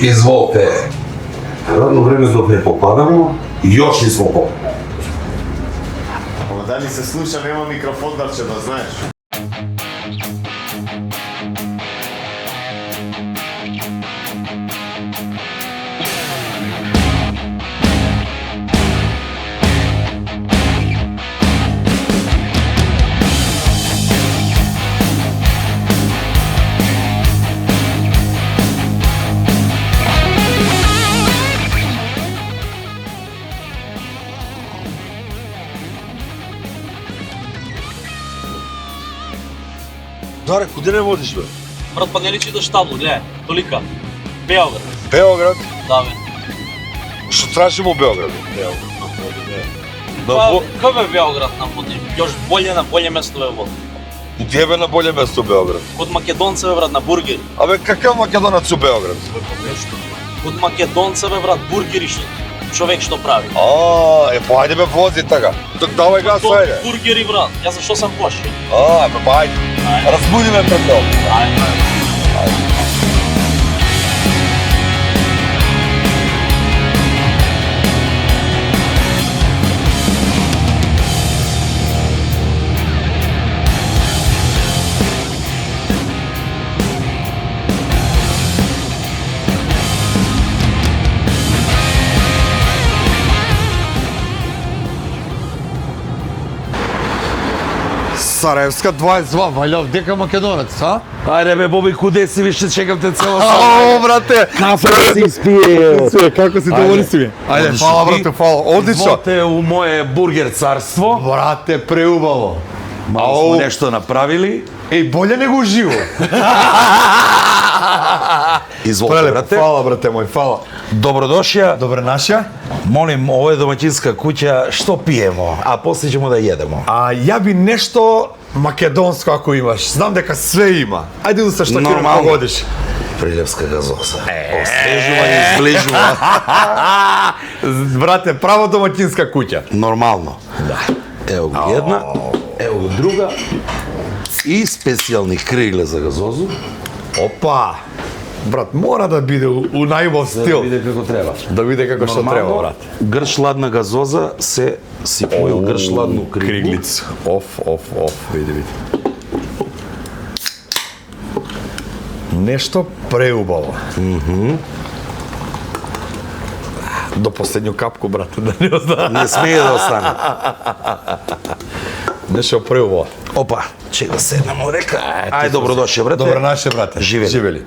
Изволте. Радно време док не попадамо, још ли смо по. Ама дали се слуша, нема микрофон, да ќе да знаеш. Даре, куде не водиш, бе? Брат, па не личи да штабло, гледај, толика. Београд. Београд? Да, бе. Што тражимо у Београд? Па, кај бе Београд нам води? Још болje на болje место бе води. И ти бе на боле место у Београд. Код македонца бе, брат, на бургери. Абе, какав македонец у Београд? Код македонца бе, брат, бургери што човек што прави. Па ајде бе вози така. Так давај газ, ајде. Бургери, брат, јас зашто сам кош? Бе, па ајде. Разбуди ме пред тоа. Ајде. Сараевска 22, валјав дека македонец, а? Ајде бе, Боби, куде си, више чекам те цело О, брате! Кафе да си испие. Како си, доволни си ми? Ајде, фала, брате, фала. Одлично. Изволте у моје бургер царство. Брате, преубаво. Мало сме нешто направили. Еј, боле него уживо. Изволте, Прелепо, брате. фала, брате мој, фала. Добродошја. Добре наша. Молим, ова е домаќинска куќа, што пиемо, а после ćemo да једемо. Ја би нешто македонско ако имаш. Знам дека све има. Ајде да се што ќе Нормално. погодиш. Прилевска газоса. Освежува и изближува. Брате, право домаќинска куќа. Нормално. Да. Ево го една, ево го друга. И специјални кригле за газозу. Опа! Брат, мора да биде у најубав Да стил. биде како треба. Да биде како што треба, брат. Грш ладна газоза се сипува у грш ладну криглу. Криглица. Оф. Види. Нешто преубаво. До последњу капку, брате, да не остане. Не смее да остане. Нешто преубаво. Опа, чека седнемо дека. Ај, добродошли, брате. Добре наше, брате. Живели.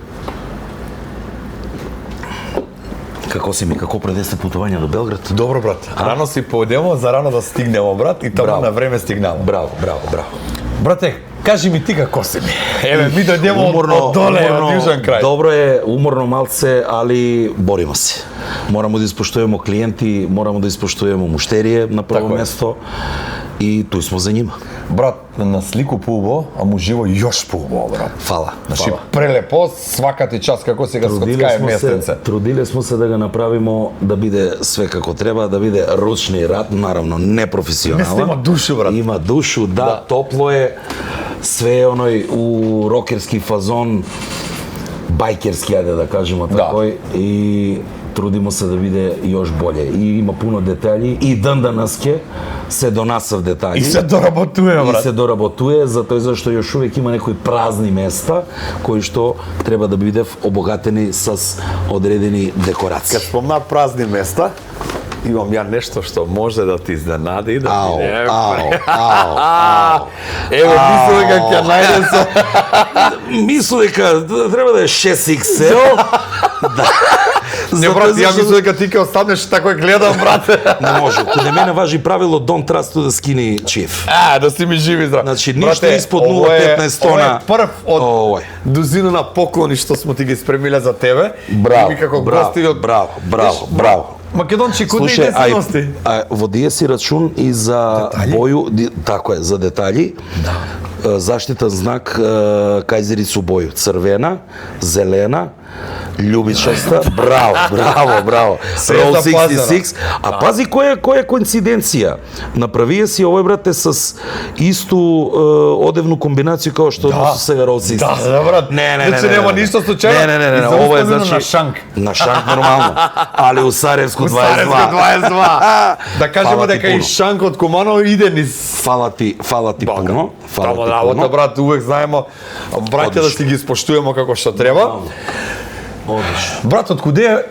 Како си ми, како предесте путување до Белград? Добро, брат. Рано си поодемо, за рано да стигнемо, брат, и таму Браво. на време стигнемо. Браво. Брате, кажи ми ти како си ми. Еве, ми дојдемо од доле, од јужен крај. Добро е, уморно малце, али бориме се. Морамо да испоштуваме клиенти, морамо да испоштуваме муштерие на прво Така е. место и тој смо за нима. Брат, на слику поубаво, а му живо још поубаво, брат. Фала. Значи, прелепо, свака ти час како се га скоцкае местенце. Трудиле смо се да го направимо да биде све како треба, да биде ручни рад, наравно непрофесионален. Место има душу, брат. Има душу, да, топло е. Све е оној у рокерски фазон, бајкерски, ајде да кажемо такој, и трудимо се да биде још боле. И има пуно детали, и данданаске се донасав детали. И се доработуе, И брат. се доработуе, затоа зашто још увек има некои празни места кои што треба да бидев обогатени с одредени декорации. Кад спомна празни места, имам ја нешто што може да ти изненади и да Ау, биде. ау. Еве, мислам дека ќе најдем се. Мислам дека треба да е 6XL. Да. Не, брат, ја мислам дека ти ќе останеш тако гледам, брат. Не може. Каде мене важи правило don't trust to the skinny chief. Да си ми живи здрав. Значи, ништо испод 0,15 тона. Ова е прв од Овој. дузина на поклони што смо ти ги спремиле за тебе. Браво, И ми како гости од... браво. Македончи, куди Слушај, иде се ности? водија си рачун и за Детали? боју, тако е, за детали. Заштитен знак кајзерицу боју, црвена, зелена, Љубичаста, браво. Roll 66. А пази која е коинциденција. Направија си овој брате с исту одевну комбинација како што носу сега Roll 66. Да, брат. Не. Значи нема ништо случајно. Не. Ова е значи на шанк. На шанк нормално. Али у Саревско 22. Да кажеме дека и шанк од Куманово иде низ Фала ти пуно. Тамо работа, брат, увек знаеме браќа да си ги споштуваме како што треба. Одлично. Брат, од куде е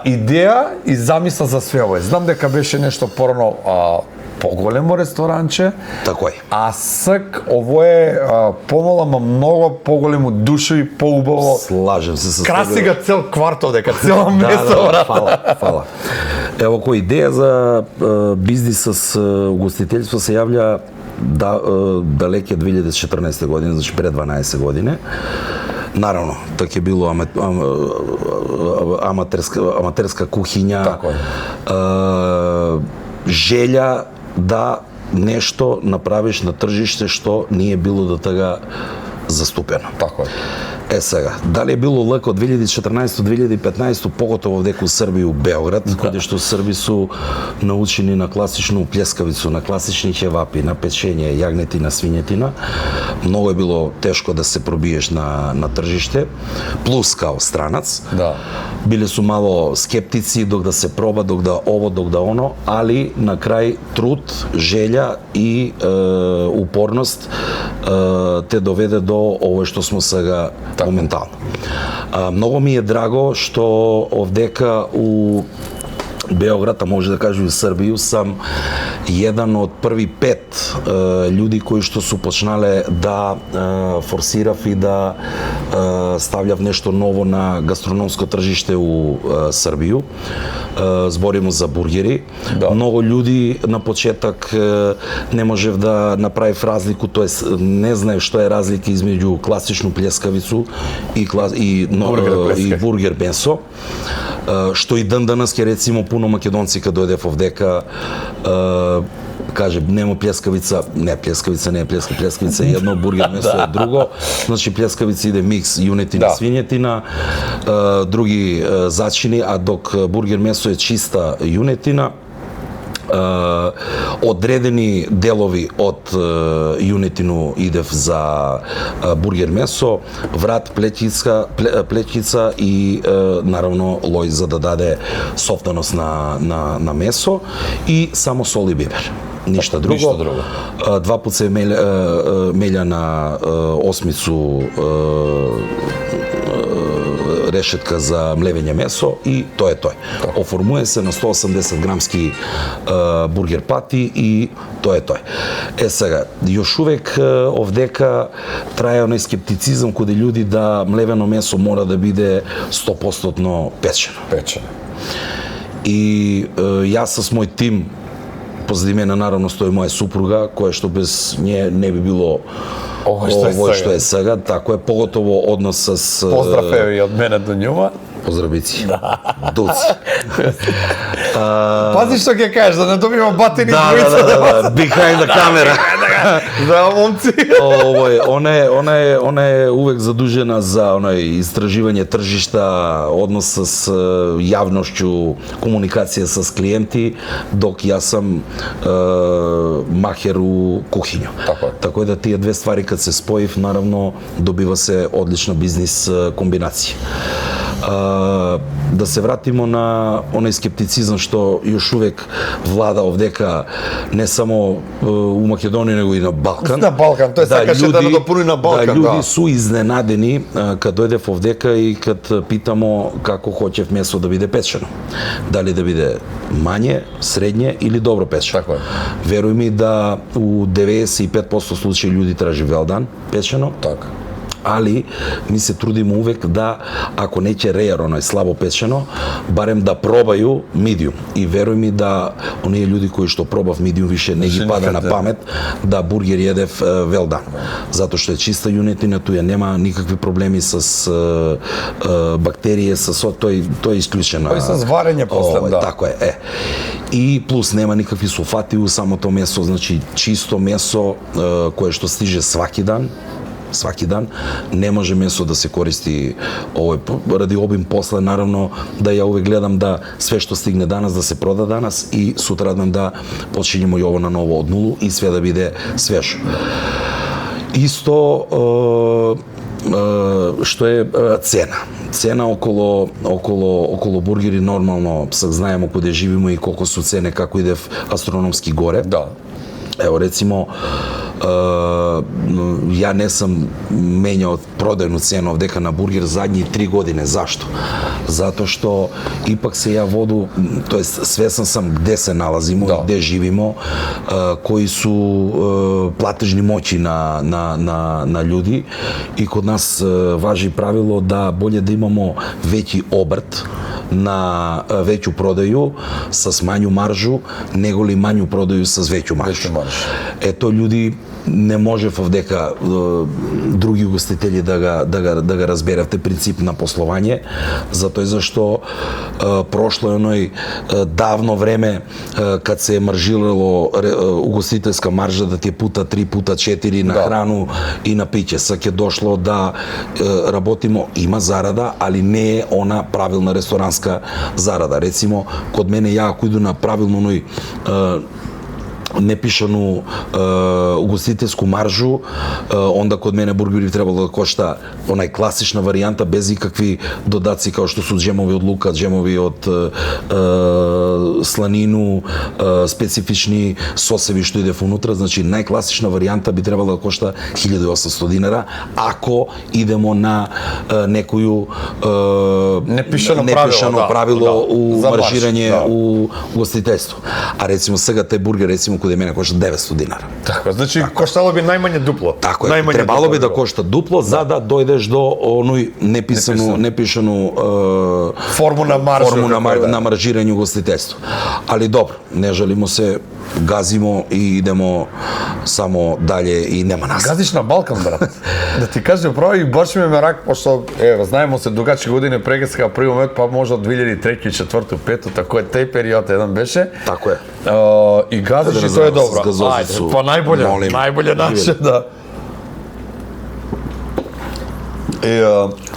идеја и замисла за све ова? Знам дека беше нешто порано поголемо ресторанче. Тако е. А сак ово е помала, ма многу поголемо душо и поубаво. Слажем се со тебе. Краси ga цел кварт овдека, цело место, брат. Фала. Ево која идеја за бизнис с угостителство се јавља далеке 2014 година, значи пред 12 години. Наравно, така е било аматерска кухиња, желја да нешто направиш на тржиште што не е било до тога заступено. Така е. Сега, дали е било лако од 2014-2015, поготово дека у Србија у Београд, каде што Срби су научени на класично плескавицу, на класични ќевапи, на печење, јагнетина, свињетина, многу е било тешко да се пробиеш на тржиште, плюс као странац. Да. Биле су мало скептици док да се проба, док да ово, док да оно, али на крај труд, желја и упорност те доведе до овој што смо сега моментално. Многу ми е драго што овдека у Београд, а може да кажу и Србија, сам еден од први 5 луѓе кои што су почнале да форсирав и да стављав нешто ново на гастрономско тржиште у Србија. Збориме за бургери. Да. Многу луѓе на почеток не можев да направив разлику, тоест не знаев што е разлика измеѓу класичну плескавицу и бургер месо. Што и ден денес ке рецимо пуно македонци кога дојдев овдека каже нема плескавица, не е плескавица е едно, бургер месо е друго. Значи плескавица иде микс јунетина, свињетина, други зачини, а док бургер месо е чиста јунетина. Одредени делови од јунетину идев за бургер месо, врат, плетјица и наравно лој за да даде софтеност на месо и само сол и бибер. Ништа друго. Два пат се мелја на осмицу решетка за млевење месо и тоа е тој. Оформуе се на 180 грамски бургер пати и тоа е тој. Сега, још увек овдека трае оној скептицизам каде луѓе да млевено месо мора да биде 100% печено. И јас со мој тим, позади мене наравно стои моја супруга, која што без неја не би било ово што е сега, тако е, поготово однос с... Поздрав и од мене до њума. Поздравици. Дуци. Пази што ќе кажеш, да не добима батени двојца. Да, behind the camera. Да, момци. Она е увек задужена за истраживање тржишта, однос с јавношќу, комуникација с клиенти, док јас сум махер у кухиња. Така да тие две ствари кад се споив, наравно добива се одлична бизнис комбинација. Да се вратимо на оној скептицизам што још увек влада овдека не само у Македонија, него и на Балкан. На Балкан, тој сакаше да допуни на Балкан, да. Луѓе су изненадени кад дојдев овдека и кад питамо како хоќев месо да биде печено. Дали да биде мање, средње или добро печено. Така е. Веруј ми да у 95% случаи луѓе тражи велдан печено. Така. Али ми се трудиме увек да, ако не ќе реер оној слабо печено, барем да пробају медиум. И веруј ми да оние луѓе кои што пробав медиум више не ги пада на памет да бургер једев велдан. Затоа што е чиста јунетина, туја нема никакви проблеми с бактерии, со тој е исклучено. Тој со зварење после, да. Тако е. И плюс нема никакви сулфати у самото месо, значи чисто месо кое што стиже сваки дан. сваки дан. Не може месо да се користи ради обим посла, наравно да ја увек гледам да све што стигне данас да се прода данас и сутраден да почињемо и ово на ново од нулу и све да биде свежо. Исто што е цена около бургери, нормално сак знаеме куде живиме и колку су цене, како идев астрономски горе. Да. Ево, рецимо, ја не сам менјао продајну цена овдека на бургер задни 3 години. Зашто? Затоа што ипак се ја воду, тоест свесен сам где се налазимо, да, где живимо, кои су платежни моќи на луѓи, и код нас важи правило да боле да имамо веќи обрт на веќу продају с мању маржу, него ли мању продају с веќу маржу. Ето, луѓи не можев овдека други гостители да го разберавте принцип на пословање, затоа зашто прошло е оној давно време кад се маржилало угостителска маржа да ти пута 3 пута 4 на храну и на пиќе. Сак е дошло да работимо, има зарада, али не е она правилна ресторанска зарада. Рецимо, код мене ја ако иду на правилно оној непишану угостителску маржу, онда код мене бургери требало да кошта онај класична варијанта без никакви додаци као што су джемови од лука, джемови од сланину, специфични сосеви што иде внутра, значи најкласична варијанта би требало да кошта 1800 динара, ако идемо на некоју непишано правило у маржирање у гостителство. А рецимо сега тај бургер рецимо каде мене кошта 900 динара. Така, значи коштало би најмање дупло. Така е, требало би да кошта дупло за да дојдеш до оној непишану форму на маржирање гостителство. Али добро, не жалимо се, газимо и идемо само дале и нема нас. Газиш на Балкан, брат. Да ти кажем право, и баш ми ме рак, пошто знаеме се дугачи години прегеска први момент, па може од 2003, 4, 5, тако е тај период еден беше. Тако е. И газиш и тоа е добро. Ајде, па најболе наше, да.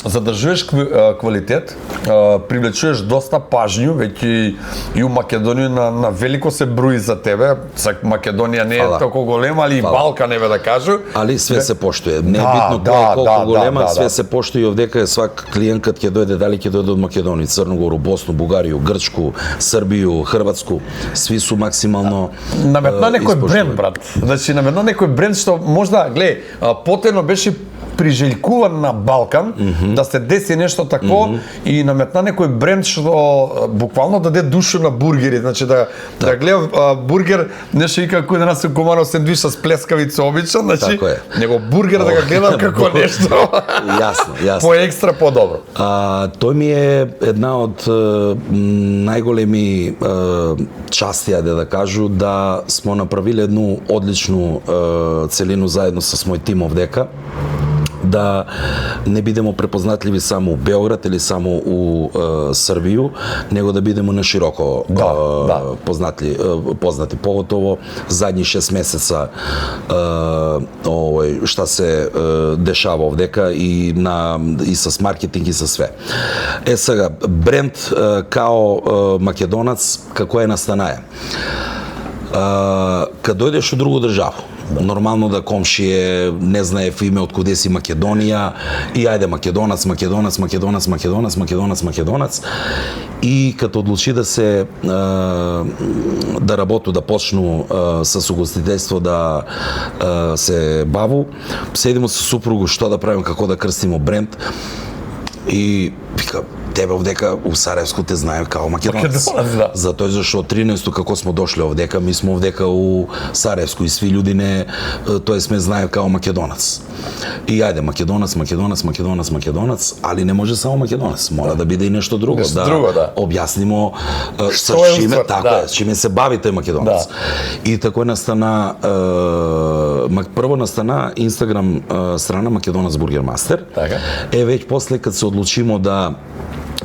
Задржуваш квалитет, привлечуваш доста пажњу, веќе и у Македонија на велико се брои за тебе. Македонија не е толку голема, али и Балкан еве да кажу. Али све се поштуе. Не е битно колку голема, све се поштуи, овдека свак клиент кад ќе дојде, дали ќе дојде од Македонија, Црногору, Босну, Бугарија, Грчку, Србију, Хрватску, сви су максимално наметна некој бренд, брат. Значи наметна некој бренд што можда, глеј, потено беше прижеljкуван на Балкан, да се деси нешто тако и наметна некој бренд што буквално даде душу на бургери, значи да гледам бургер, нешто и како да нас се комаро сендвич с плескавица обичен, значи него бургер да го гледам како нешто. Јасно. По екстра подобро. Тој ми е една од најголеми части, ајде да кажу, да смо направиле едну одличну целину заедно со мој тим овдека, да не бидемо препознатливи само у Београд или само у Србију, него да бидемо на широко познати. Поготово задни 6 месеца шта се дешава овдека и с маркетинг и со све. Сега, бренд као македонац, како е настанаја? Кад дојдеш у другу држава, нормално да комшие не знаев име од куде си Македонија и ајде македонац и като одлучи да се да работу, да почну с угостителство да се баву, седимо со супругу што да правиме, како да крстимо бренд и вика тебе овдека у Сараевско те знаем као македонец. Затоа зашто 13 како смо дошле овдека, ми смо овдека у Сараевско и сви луѓе не, тој сме знаев као македонец. И ајде македонец, али не може само македонец, мора да биде и нешто друго, да објаснимо со чиме, така е, чиме се бави тој македонец. И тако настана прво настана Инстаграм страна Македонец Бургер Мастер. Веќе после кад се одлучимо да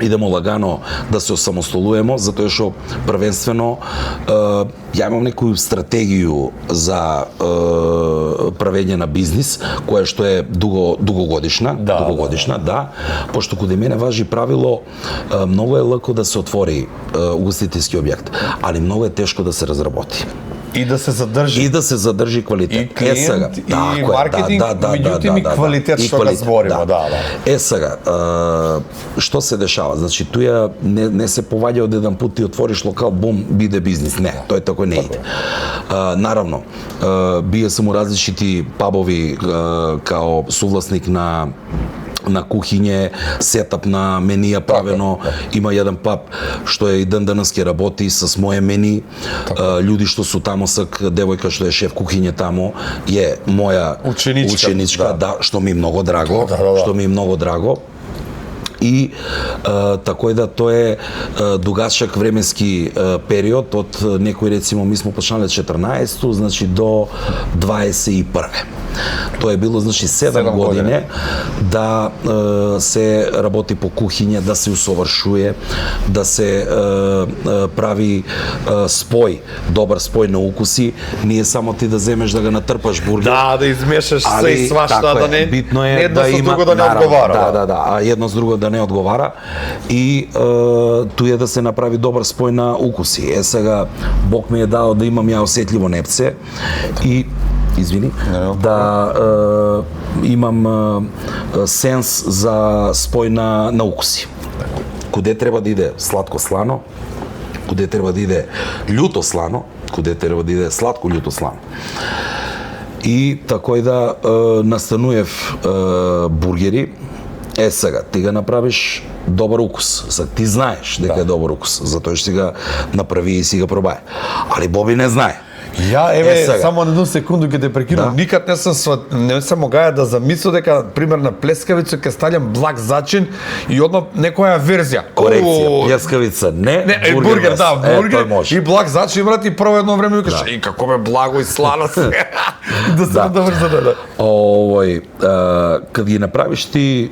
идемо лагано да се осамостолуемо, затоа што првенствено ја имам некоju стратегiju за правење на бизнис, која што е дугогодишна, да, пошто каде мене важи правило, многу е лако да се отвори угостителски објект, али многу е тешко да се разработи. И да се задржи. И да се задржи квалитет. И клиент, и маркетинг, меѓутоа и квалитет што го збориме, да. Сега, што се дешава? Значи, туја не се поваѓа од еден пут ти отвориш локал, бум, биде бизнис. Не, тој тако не иде. Наравно, бија сум у различити пабови као сувласник на кухиње, сетап на менија правено, има еден паб што е и ден денес ке работи с мое мени, луѓе што су тамо, девојка што е шеф кухиње тамо, е моја ученичка, да, што ми е многу драго, и тако да тоа е дугачак временски период од некој, рецимо, ми смо почнале 14, значи до 21. Тоа е било, значи, 7 години да се работи по кухиње, да се усовршуе, да се прави спој, добар спој на укуси, ние само ти да земеш да го натрпаш бургер. Да измешаш се и свашта, да не битно е едно да со има, друго да не одговара. Да, едно с друго да не одговара и туе да се направи добар спој на укуси. Сега Бог ми е дал да имам ја осетливо непце и да имам сенс за спој на укуси. Куде треба да иде сладко-слано, куде треба да иде љуто-слано, куде треба да иде сладко-љуто-слано. И тако да настануев бургери. Сега, ти ga направиш добар укус. Сега ти знаеш дека е добар укус, затоа што си ga направи и си ga пробај. Али Боби не знае. Ја, само на едну секунду ќе те прекинам. Никад не сам могаја да замислам дека, пример, на плескавица ќе ставам благ зачин и одно некоја верзија. Корекција, плескавица не, бургер, бургер и благ зачин, брат, и прво едно време викаш, и како ме благо и слано се. Да се добрза да. Овој, кад ги направиш ти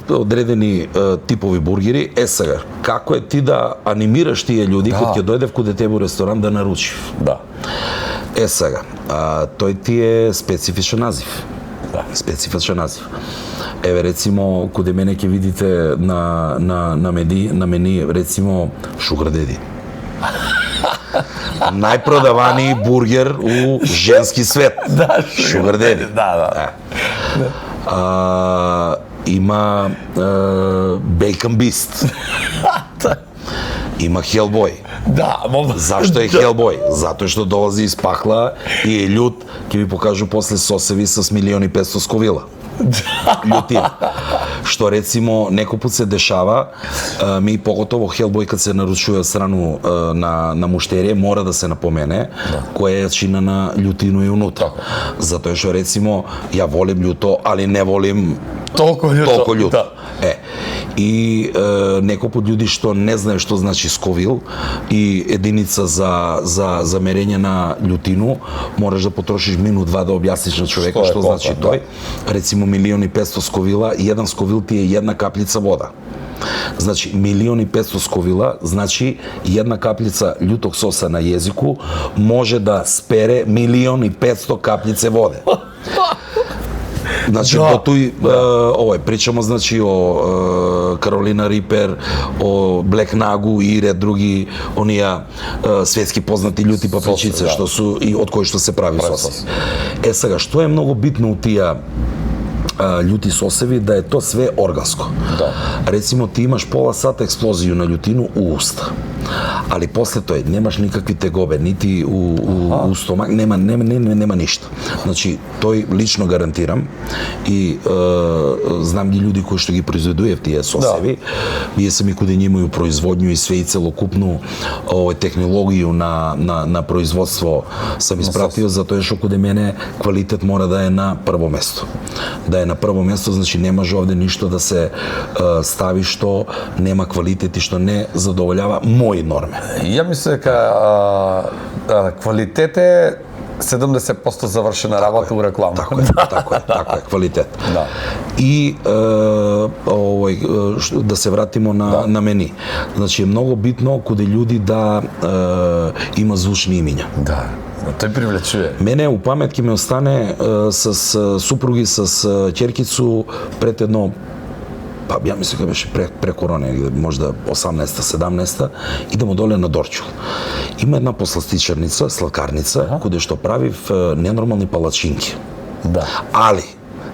одредени типови бургери, сега, како е ти да анимираш тие луѓе кога ќе дојде каде тебе у ресторан да наручи? Да. Сега, тој ти е специфичен назив. Специфичен назив. Еве, рецимо, каде мене ќе видите на мени, рецимо, Sugar Daddy. Најпродавани бургер у женски свет. Sugar Daddy. Има Bacon Beast. Има Hellboy. Зашто е Hellboy? Затоа што долази из пахла и е љут, ќе ви покажу после сосеви с 1.500.000 сковила. Љутина. Што рецимо некој пат се дешава, ми поготово Hellboy кад се наручува страну на муштерија, мора да се напомене која е чина на љутину и унутра. Затоа што рецимо ја волим љуто, али не волим толку љуто. И некој пат луѓе што не знае што значи сковил и единица за мерење на љутину, можеш да потрошиш минут-два да објасниш на човека што значи тој. Рецимо 1.500.000 сковила, и еден сковил ти е една каплица вода. Значи 1.500.000 сковила, значи една каплица љуток соса на језику може да спере 1.500.000 каплице воде. Значи, до тој, овој, причамо, значи, о Каролина Рипер, о Блек Нагу и ред други, онија светски познати љути папричице, што су и од кои што се прави соси. Сега, што е многу битно у тие љути сосеви, да е то све органско. Рецимо, ти имаш пола сат експлозија на љутину у уста. Али после тој немаш никакви тегобе, нити у стомак, нема ништо. Значи, тој лично гарантирам и знам ги луѓе кои што ги произведуваат тие сосеви. Вие сами каде имају производњу и све и целокупну технологија на производство сам испратио, затоа што каде мене квалитет мора да е на прво место. Да е на прво место, значи не може овде ништо да се стави што нема квалитет и што не задоволјава мои норми. Ја мислам дека квалитет е 70% завршена работа у реклама. Така е, квалитет. И овој да се вратимо на мени. Значи е многу битно каде луѓе да има звучни имиња. Да. Тој привлечува. Мене у памет ќе ме остане с супруги, с ќеркицу пред едно, па ја мислам дека беше пре корона, можда 18-та, 17-та, идемо доле на Дорчул. Има една посластичарница, сладкарница, каде што правив ненормални палачинки. Да. Али,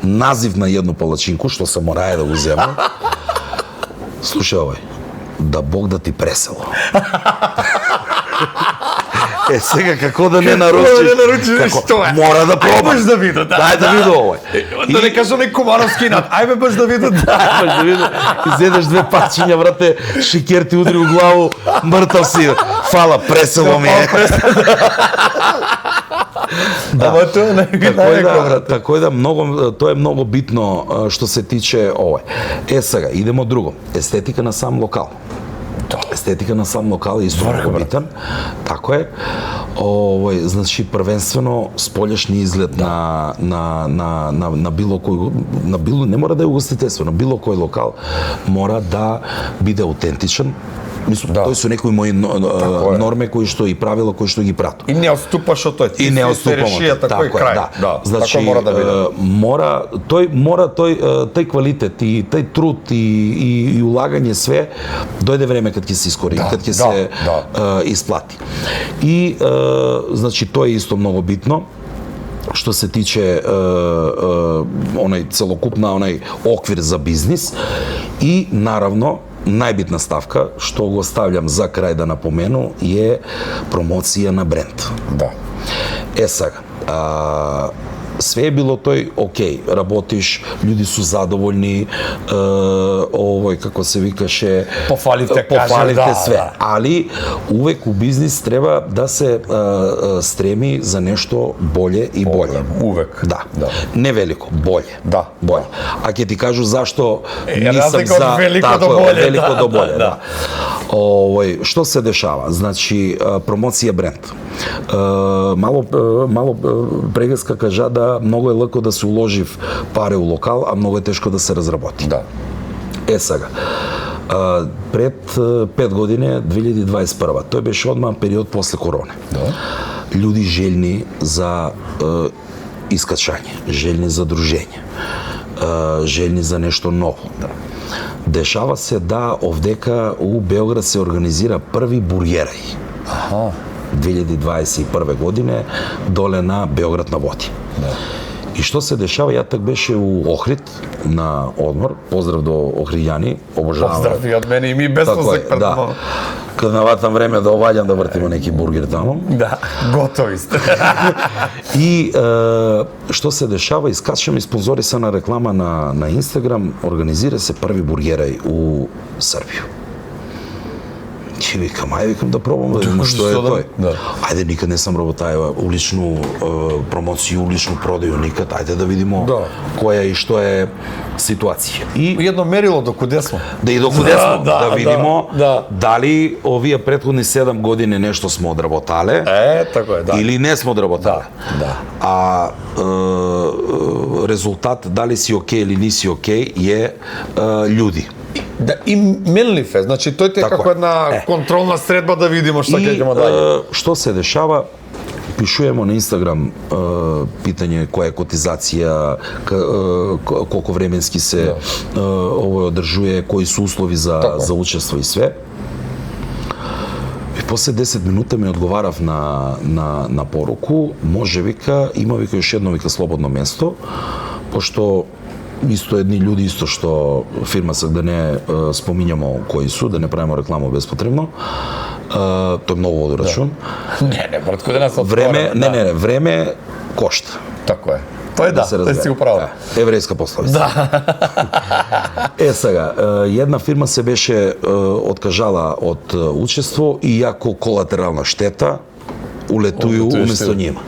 назив на едно палачинко, што се морае да го земам, слушај овој, да Бог да ти пресело. Сега како да не наручиш? Што е? Мора да пробам. Ајде да видат. Дај да види овој. Да не кажам не Комаровски над. Ајде баш да видат. Баш да види. Изедеш две парчиња, брате, шикер ти удри у главу, мртав си. Фала, пресело ми е. Ама тоа не ви Тако да многу, тоа е многу битно што се тиче овој. Сега идемо друго. Естетика на сам локал. Естетика на сам локал е исто многу битен. Тако е. Овој, значи првенствено сполешни изглед на било кој, не мора да е угостителство, на било кој локал мора да биде аутентичен. Мислам, тој се некои мои норме кои што и правила кои што ги пратам. И не отступаш од тој. И не отступам. Тако е крај. Да. Значи, тако мора да биде. Тој квалитет и тој труд и улагање све дојде време кад ќе се искори, кад ќе се исплати. И значи тоа е исто многу битно. Што се тиче онај целокупна оквир за бизнис и наравно најбитна ставка што го ставljam за крај да напомену е промоција на бренд. Да. Сега, све е било тој окей, работиш, луѓе су задоволни, овој како се викаше, пофалите све, али увек у бизнис треба да се стреми за нешто боле и боле. Увек. Да. Не велико, боле. Да. Боле. А ќе ти кажу зашто нисам за велико до боле. Велико до боле, да. Овој, што се дешава? Значи, промоција бренд. Мало прегаска кажа да многу е лако да се уложив пари у локал, а многу е тешко да се разработи. Да. Сега, пред 5 години, 2021, тој беше одман период после корона. Да. Луѓе желни за искачање, желни за дружење, желни за нешто ново. Да. Дешава се да овдека у Београд се организира први бургерај. 2021 година доле на Београд на води. Да. И што се дешава, ја так беше у Охрид на одмор, поздрав до охријани, обожавам. Поздрав и од мене и ми бесно се да. Кога наватам време да оваѓам да вртиме неки бургер таму. Да, готови сте. И што се дешава, искачаме спонзорисана реклама на Инстаграм, организира се први бургерај у Србија. Ќе викам, викам да пробам да видим што е тој. Да. Ајде, никад не сам работаева уличну промоцiju, уличну продају, никад. Ајде да видимо која и што е ситуација. И едно мерило до куде смо. Да и до куде смо, да видимо дали овие претходни 7 години нешто смо одработале. Така е, да. Или не смо одработале. Да. А резултат дали си окей или не си окей е луѓе. Да, и менлив е, значи тој е како една контролна средба да видимо што ќе ќе даде. Што се дешава? Пишуваме на Инстаграм питање која е котизација, колку временски се овој одржува, кои се услови за учество и све. И после 10 минута ми одговарав на поруку, може вика, има вика уште едно вика слободно место, пошто исто едни луѓе, исто што фирма сак да не спомињамо кои су, да не правиме реклама безпотребно. Тој многу води рачун. Не, брат, куде нас време, време кошта. Тако е. Тоа е да, тој си го прави. Еврејска пословица. Да. Сега, една фирма се беше откажала од учество и јако колатерална штета улетуju уместо њима.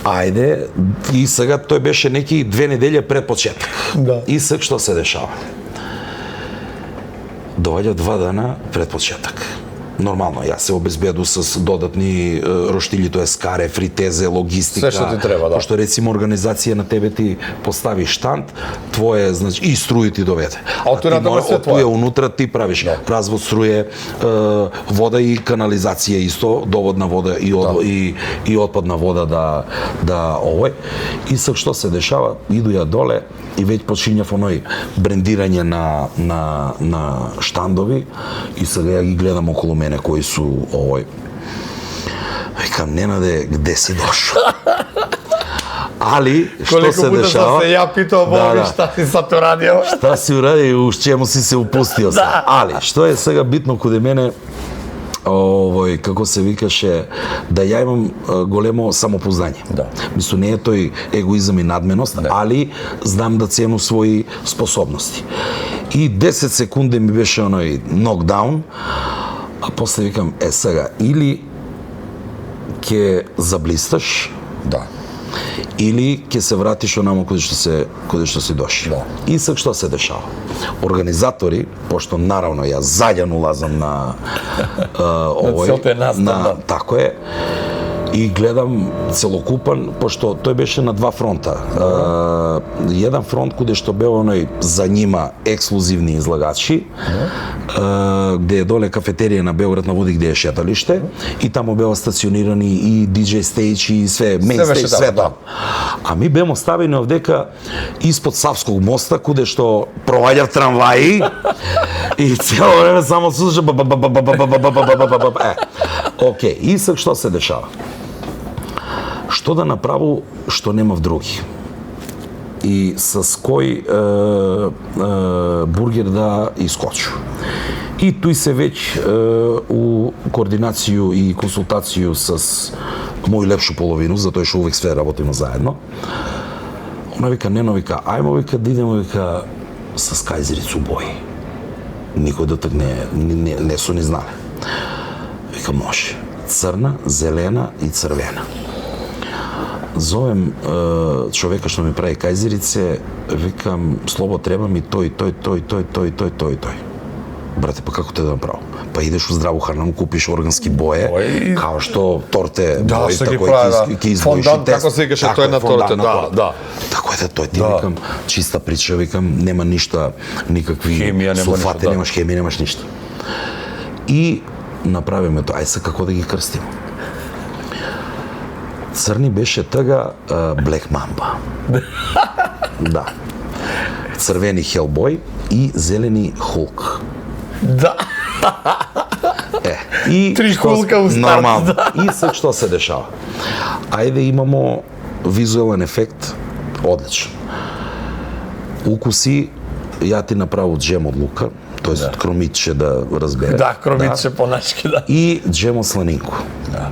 Ајде, и сега тој беше неки 2 недели пред почеток. Да. И сега што се дешава? Доаѓа 2 дана пред почеток. нормално, јас се обезбеду с додатни роштили, тоа е скаре, фритезе, логистика. Се што ти треба, да. Пошто рецимо организација на тебе ти постави штанд, твое, значи, и струја ти доведе. А од тура дома се твое. Унутра ти правиш развод струје, вода и канализација исто, доводна вода и отпадна вода да овој. И сак што се дешава, иду ја доле и веќе почињав оној брендирање на штандови и сега ја ги гледам околу мене кои су овој. Викам, Ненаде, где си дошол? Али, што се дешава? Колику пута се ја питал, Боги, шта си са то радио? Шта си уради и уж чему си се упустио се. Али, што е сега битно каде мене, овој, како се викаше, да ја имам големо самопознање. Да. Мисло, не е тој егоизам и надменост, али знам да ценам своји способности. И 10 секунди ми беше оној нокдаун, а после викам, сега, или ќе заблисташ, Да. или ќе се вратиш онамо каде што си дошли. Да. И сак што се дешава? Организатори, пошто наравно ја зајан улазам на овој, целта е настан, да. Тако е, и гледам целокупан, пошто тој беше на два фронта. Еден фронт каде што бе оној за нима ексклузивни излагачи, где е доле кафетерија на Белград на води, где е шеталиште, и таму беа стационирани и DJ стејч и све, мейн стејч, све таму. А ми бемо ставени овдека испод Савског моста, каде што проваѓав трамваи и цело време само слуша Океј, и сак што се дешава? Што да направу што немав други? И с кој бургер да искочу? И тој се веќе у координацију и консултацију с мој лепшу половину, затоа што увек све работиме заедно. Она вика, Нено, вика, ајмо, вика, да идемо, вика, с кајзерицу бој. Никој да так не су ни знале. Вика, може. Црна, зелена и црвена. Зовем човека што ми прави кајзерице, викам, Слобо, треба ми тој. Брате, па како те да направам? Па идеш у здраву храна, купиш органски бое, као што торте бој, тако ќе избоиш. Фондант, како се викаше тој на торте, да. Тако е тој, ти викам, чиста прича, викам, нема ништа, никакви сулфати, немаш хемија, немаш ништа. И направиме тоа, ајде како да ги крстиме. Црни беше тага Black Mamba. Да. Црвени Hellboy и зелени Hulk. Да. И три Hulka у старт. Нормално. И сак што се дешава? Ајде имамо визуелен ефект одличен. Укуси, ја ти направо джем од лука, тоест кромитче да разбере. Да, кромитче поначки, да. И джем од сланинко. Да.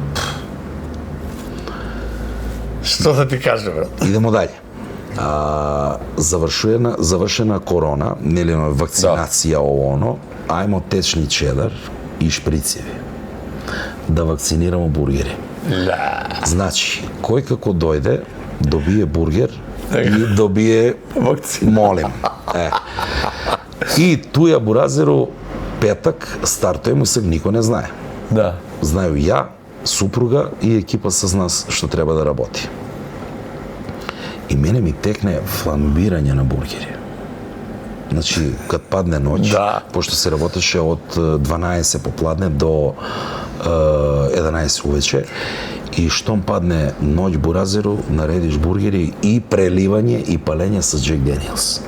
Што да ти кажа, брат? Идемо дале. Завршена корона, нели вакцинација оно, ајмо течни чедар и шприцеви. Да вакцинирамо бургери. Да. Значи, кој како дојде, добие бургер и добие вакцина. Молим. И туја буразеру петак стартуемо и сега никој не знае. Да. Знаеу ја, супруга и екипа с нас што треба да работи. И мене ми текне фламбирање на бургери. Значи, кад падне ноќ, пошто се работеше од 12 попладне до 11 увече, и штом падне ноќ буразеру, наредиш бургери и преливање и палење с Джек Даниелс.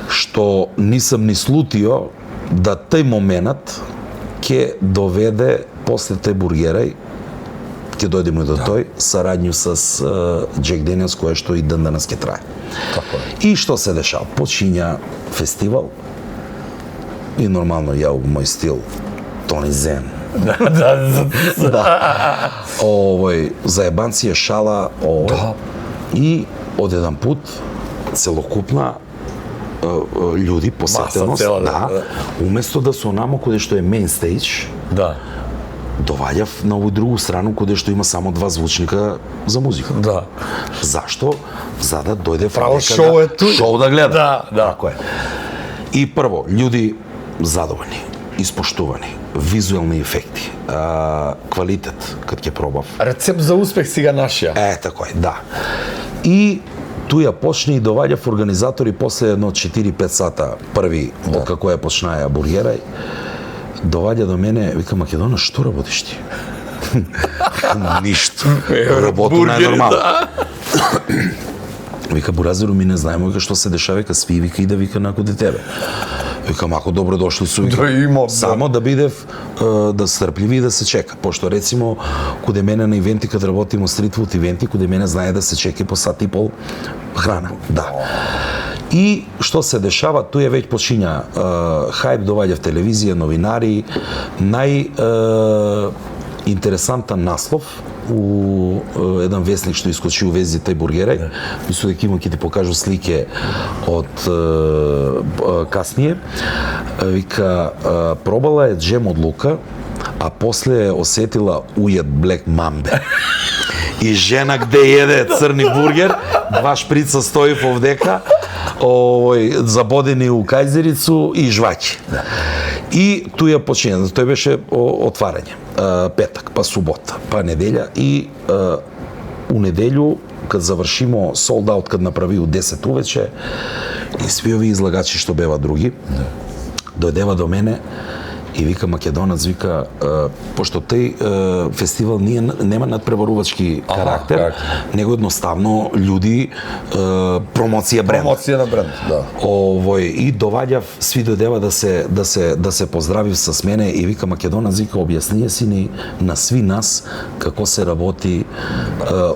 Што нисам ни слутио да тој моментот ќе доведе после тој бургерај, ќе дојдеме до тој, сарадњу с Джек Даниелс, која што и ден денес ќе трае. И што се дешава? Почиња фестивал и нормално ја у мој стил Тони Зен. Овој заебанција шала и од еден пут целокупна луѓе посетеност, уместо да се онамо каде што е мейн стејдж, доваѓав на овој другу страну каде што има само два звучника за музика. Да. Зашто? За да дојде право шоу да гледа. Да. Така е. И прво, луѓе задоволни. испоштувани, визуелни ефекти, квалитет, кад ќе пробав. Рецепт за успех сега нашија. Тако е, да. И туја почне и доваѓав организатори после едно 4-5 сата први, од како ја почнаја бургерај, доваѓа до мене, вика, Македона, што работиш ти? Ништо. Работу најнормално. Вика, буразеру, ми не знаеме, вика, што се дешава, вика, сви, вика, иде, вика, нако детебе. Вика, мако добро дошли су, вика, само да бидев да стрпливи и да се чека. Пошто, рецимо, куде мене на ивенти, кад работимо стритфуд ивенти, куде мене знае да се чека по сат и пол храна. Да. И што се дешава, туја веќе почиња хајп, доваѓа в телевизија, новинари, интересантен наслов у еден весник што искочи у вези тај бургерај. Мислам дека ќе ти покажу слике од каснije. Вика, пробала е джем од лука, а после осетила ујат блек мамбе. И жена где једе црни бургер, 2 шприца стои овдека, забодени у кајзерицу и жваќи. И туја почиња, тој беше отварање. Петак, па субота, па неделја и у неделју, кад завршимо sold out, кад направи у 10 увече, и сви овие излагачи што бева други, дојдева до мене и вика, Македонец, вика, пошто тај фестивал нема надпреварувачки карактер, него едноставно људи промоција бренд. Промоција на бренд, да. И доваѓав, сви дојдева да се поздравив с мене и вика, Македонец, вика, објаснија си ни на сви нас како се работи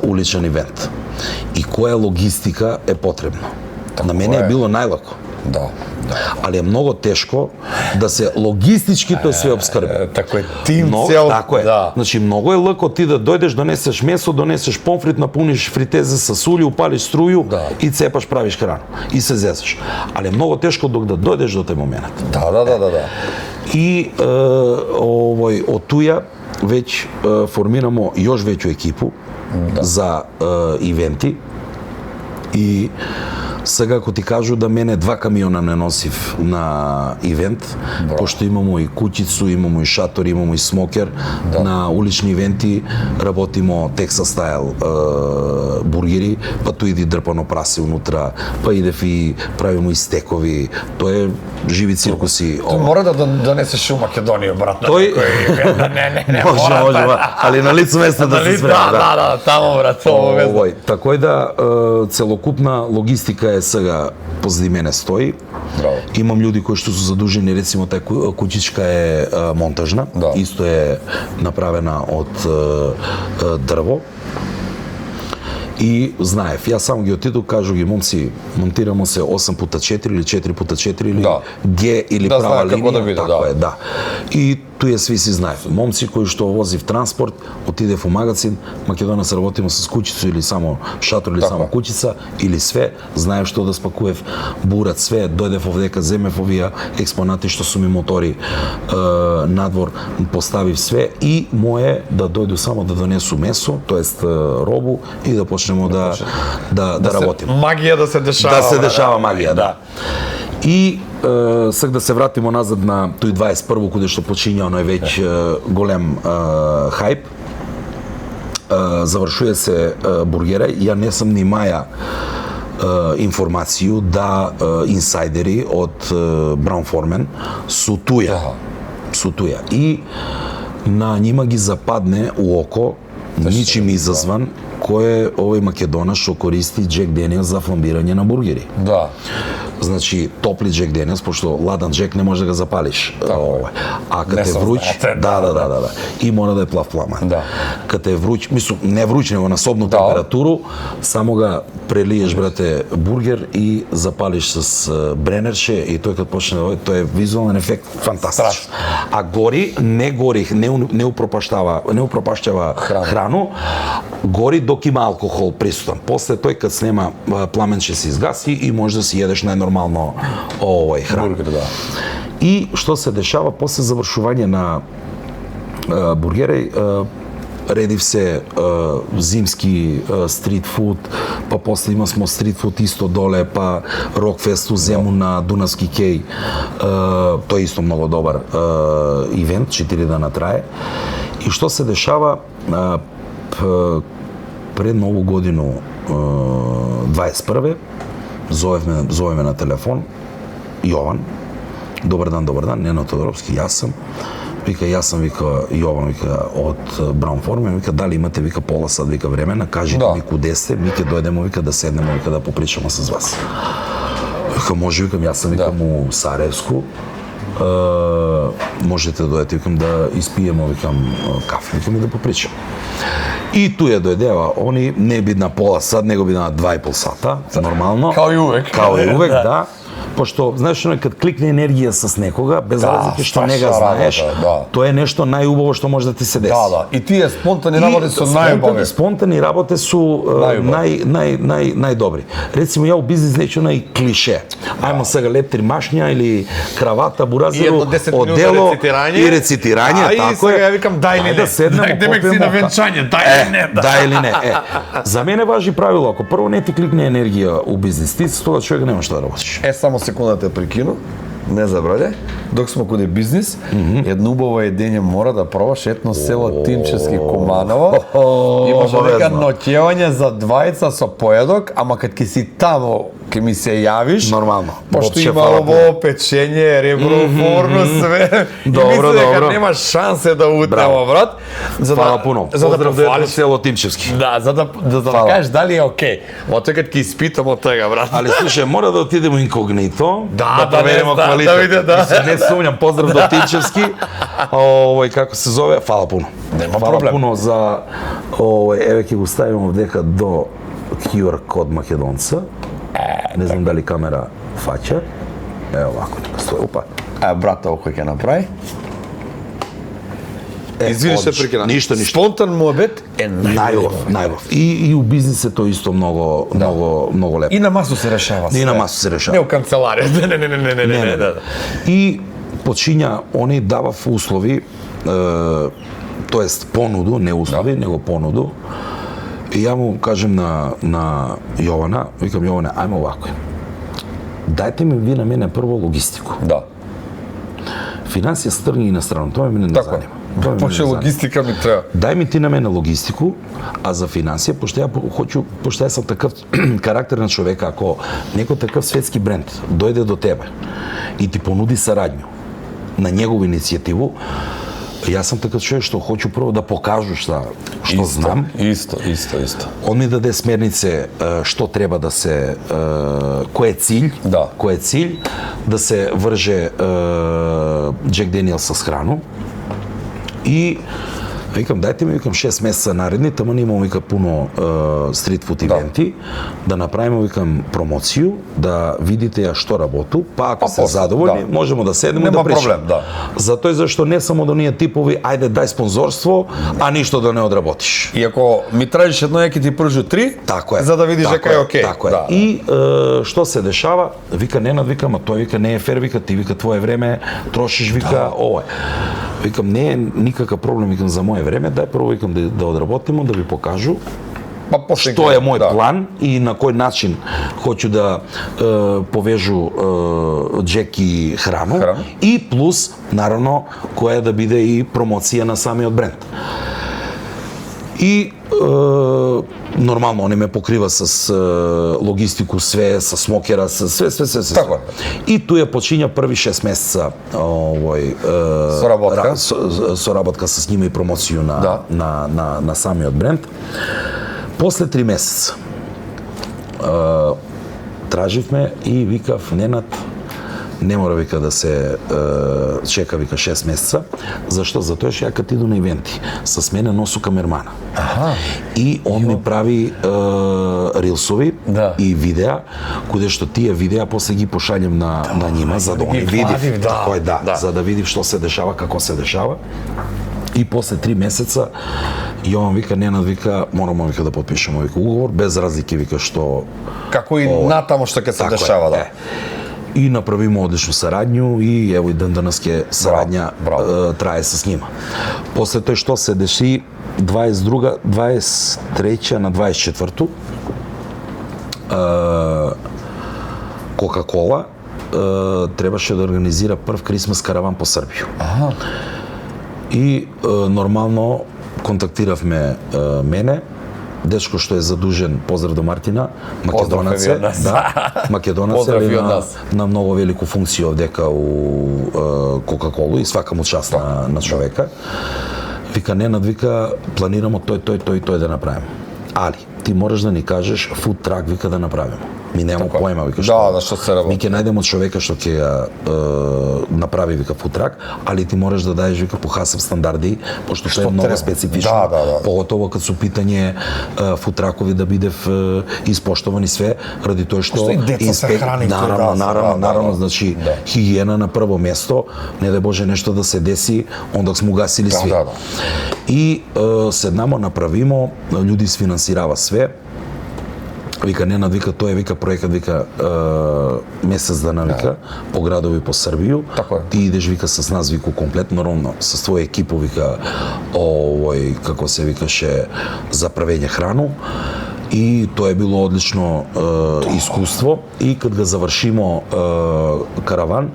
уличен ивент и која логистика е потребно. На мене е било најлако. Да. Ali je mnogo teško da se logistički to sve obskrbi. Tako je, tim cel. Tako je. Da. Znači, mnogo je lako ti da dojdeš, doneseš meso, doneseš pomfrit, napuniš friteze sa sulju, upališ struju i cepaš, praviš hranu. I se zezaš. Ali je mnogo teško dok da dojdeš do taj moment. Da. I od tuja već formiramo još veću ekipu za iventi i сега ако ти кажу да мене 2 камиона не носив на ивент, пошто имамо и куќицу, имамо и шатор, имамо и смокер, на улични ивенти работимо Texas Style бургери, па тој иди дрпано прасе унутра, па идев и правимо и стекови, тоа е живи циркуси. Тој мора да донесеш у Македонија, брат. Тој не, може, али на лице место да се спрема. Да, тамо брат, овој. Тако да целокупна логистика е сега позади мене стои. Браво. Имам луѓе кои што се задужени, рецимо тај куќичка е монтажна, исто е направена од дрво. И знаев, јас само ги отидов, кажу ги, момци, монтирамо се 8x4 или 4x4 или Г или права линија, така е, да. И туја сви си знаев. Момци кои што возив транспорт, отидев у магазин, Македонец работимо с куќица или само шатор или само куќица или све, знаев што да спакував, бурат све, дојдев овдека, земев овие експонати што су ми мотори надвор, поставив све и мое да дојду само да донесу месо, тоест робу и да почнемо да работиме. Магија да се дешава. Да се дешава магија, да. И сега да се вратимо назад на тој 21 куде што почиња оној веќе голем хајп. Завршува се бургерај, ја не сум ни маја информацију да инсайдери од Браун Формен су туја. И на нима ги западне у око, ничим изазван, кој е овој Македонец што користи Джек Денилс за фламбирање на бургери. Да. Значи, топли Джек Денилс, пошто ладан Джек не може да го запалиш. А кад е вруќ, да. И мора да е плав пламен. Да. Кад е вруќ, мислам, не вруќ, него на собну температуру, само га прелиеш, брате, бургер и запалиш с бренерче и тој кад почне да тој е визуален ефект фантастичен. А гори, не упропаштава храну, гори док има алкохол присутен. После тој кад снема пламенче се изгаси и може да си једеш најнормално храна. И што се дешава после завршување на бургерај, редив се зимски стрит фуд, па после има смо стрит фуд исто доле, па Рокфест у Земун на Дунавски кеј. Тој е исто многу добар ивент, 4 дана трае. И што се дешава пред нову годину 21 зовеме на телефон Јован. Добар дан, Нено Тодоровски, јас сум. Вика, Јован, вика, од Браун Формен, вика, дали имате, вика, пола сат, вика, времена, кажете ми куде сте, ми ќе дојдемо, вика, да седнемо, вика, да попричаме с вас. Вика, може, викам, јас сум, викам, у Сараевску, можете да дојдете, викам, да испиемо, викам, кафе, викам, и да попричаме. И туја дојдева, они не би на пола сат, него би на 2,5 сата, нормално. Као и увек, да. Пошто, знаеш, кад кликне енергија с некога, без разлика што не га знаеш, тоа е нешто најубаво што може да ти се деси. Да. И тие спонтани работи се најубави. Спонтани работи су најдобри. Рецимо, ја у бизнис нечу нај клише. Ајмо сега лептри машња или кравата, буразеру, одело и рецитирање, така е. И сега ја викам дај или не. Демек си на венчање, дај или не. Дај или не. За мене важи правило, ако прво не ти кликне енергија у бизнис, ти со тоа човек нема што да работиш. Само секунда те прекину, не забравяј, док смо куде бизнис, едно убаво едење мора да пробаш етно село Тимчевски Куманово. Имаш дека ноќевање за двајца со поедок, ама кад ќе си тамо, ќе ми се јавиш. Нормално. Пошто има ово печење, ребро, форно, све. Добро. Нема шансе да утнево, брат. Фала пуно. Поздрав до едно село Тимчевски. Да, за да кажеш дали е окей. Ото кад ќе испитам од тега, брат. Али слушај, мора да отидеме инкогнито, да провериме квалитет. Не сумњам, поздрав до Тимчевски. Како се зове? Фала пуно. Нема проблем. проблем. Фала пуно за еве ќе го ставиме овдека до QR код македонца. Не знам дали камера фаќа. Ево вако нека стои. Опа. Брата кој ќе направи. Извини се прекина. Ништо. Спонтан муабет е најубав. И у бизнис е тоа исто многу лепо. И на масо се решава. Не у канцеларија. Не. И почиња, они давав услови, тоест понуду, не услови, него понуду. И ја му кажем на Јована, викам Јоване, ајме овако. Дајте ми ви на мене прво логистику. Да. Финансија стрни и на страна, тоа мене не занима. Поче логистика ми треба. Дај ми ти на мене логистику, а за финансија, пошто ја сам такав карактер на човека, ако некој такав светски бренд дојде до тебе и ти понуди сарадњу на негова иницијативу, јас сам такав човек што хоќу прво да покажу што знам. Исто. Он ми даде смернице што треба да се кој е cilj, да се врже Джек Даниелс с храну. И викам, дајте ми, 6 месеца наредни, тама не имам, пуно стрит фуд ивенти, да направиме, промоцију, да видите ја што работу, па ако се задоволни, можеме да седнеме и да причаме. Затоа зашто не само да ние типови, ајде дај спонзорство, а ништо да не одработиш. И ако ми тражиш едно, ќе ти пржу 3, за да видиш дека е окей. Така е. И што се дешава? Вика Ненад, ама тој не е фер, ти твое време трошиш, ова. Викам, не е никакав проблем, за моје време, дај прво да одработимо, да ви покажу што е мој план и на кој начин хоќу да повежу Джек и храну и плюс, наравно, која да биде и промоција на самиот бренд. И нормално, он ме покрива с логистику, све, со смокера, све. И туја почиња први 6 месеца соработка с ними и промоцију на самиот бренд. После 3 месеца траживме и викав, Ненад, не мора да се чека 6 месеца. Зашто? Затоа што ја кад иду на ивенти, с мене носу камермана. И он ми прави рилсови и видеа, каде што тие видеа после ги пошаљам на нима, за да они видив, за да видив што се дешава, како се дешава. И после 3 месеца Јован вика, Ненад вика, морамо да потпишеме уговор, без разлики што... Како и натамо што ќе се дешава, И направиме одличну сарадњу и ево и ден денес сарадња трае с нима. После тој што се деши, 22, 23 на 24 Кока-кола требаше да организира прв Крисмас караван по Србија. И нормално контактиравме мене, дечко што е задужен, поздрав до Мартина, македонец е, македонец е на многу велику функција овдека у Кока-колу и свака му част на човека. Вика, Ненад, вика, планирамо тој да направиме. Али, ти можеш да ни кажеш фуд трак, вика, да направиме. Ми немамо поема, вика, што се работи. Ми ќе најдеме човека што ќе ја направи, вика, фуд трак, али ти можеш да даеш, вика, по ХАСАП стандарди, пошто тоа е многу специфично. Поготово кога су питање фуд тракови да бидев испоштовани све, ради тоа што и деца се храни. Наравно, значи хигиена на прво место, не да Боже нешто да се деси, онда сме угасили све. И седнамо, направимо, луѓе сфинансирава све. Вика, Ненад, вика, тоа е, вика, проектот, вика, месец дана, вика, по градови по Србију. Ти идеш, вика, с нас, вика, комплетно, ровно, со твоја екипа, вика, овој, како се викаше, за правење храну. И тоа е било одлично искуство. И кога го завршимо караван,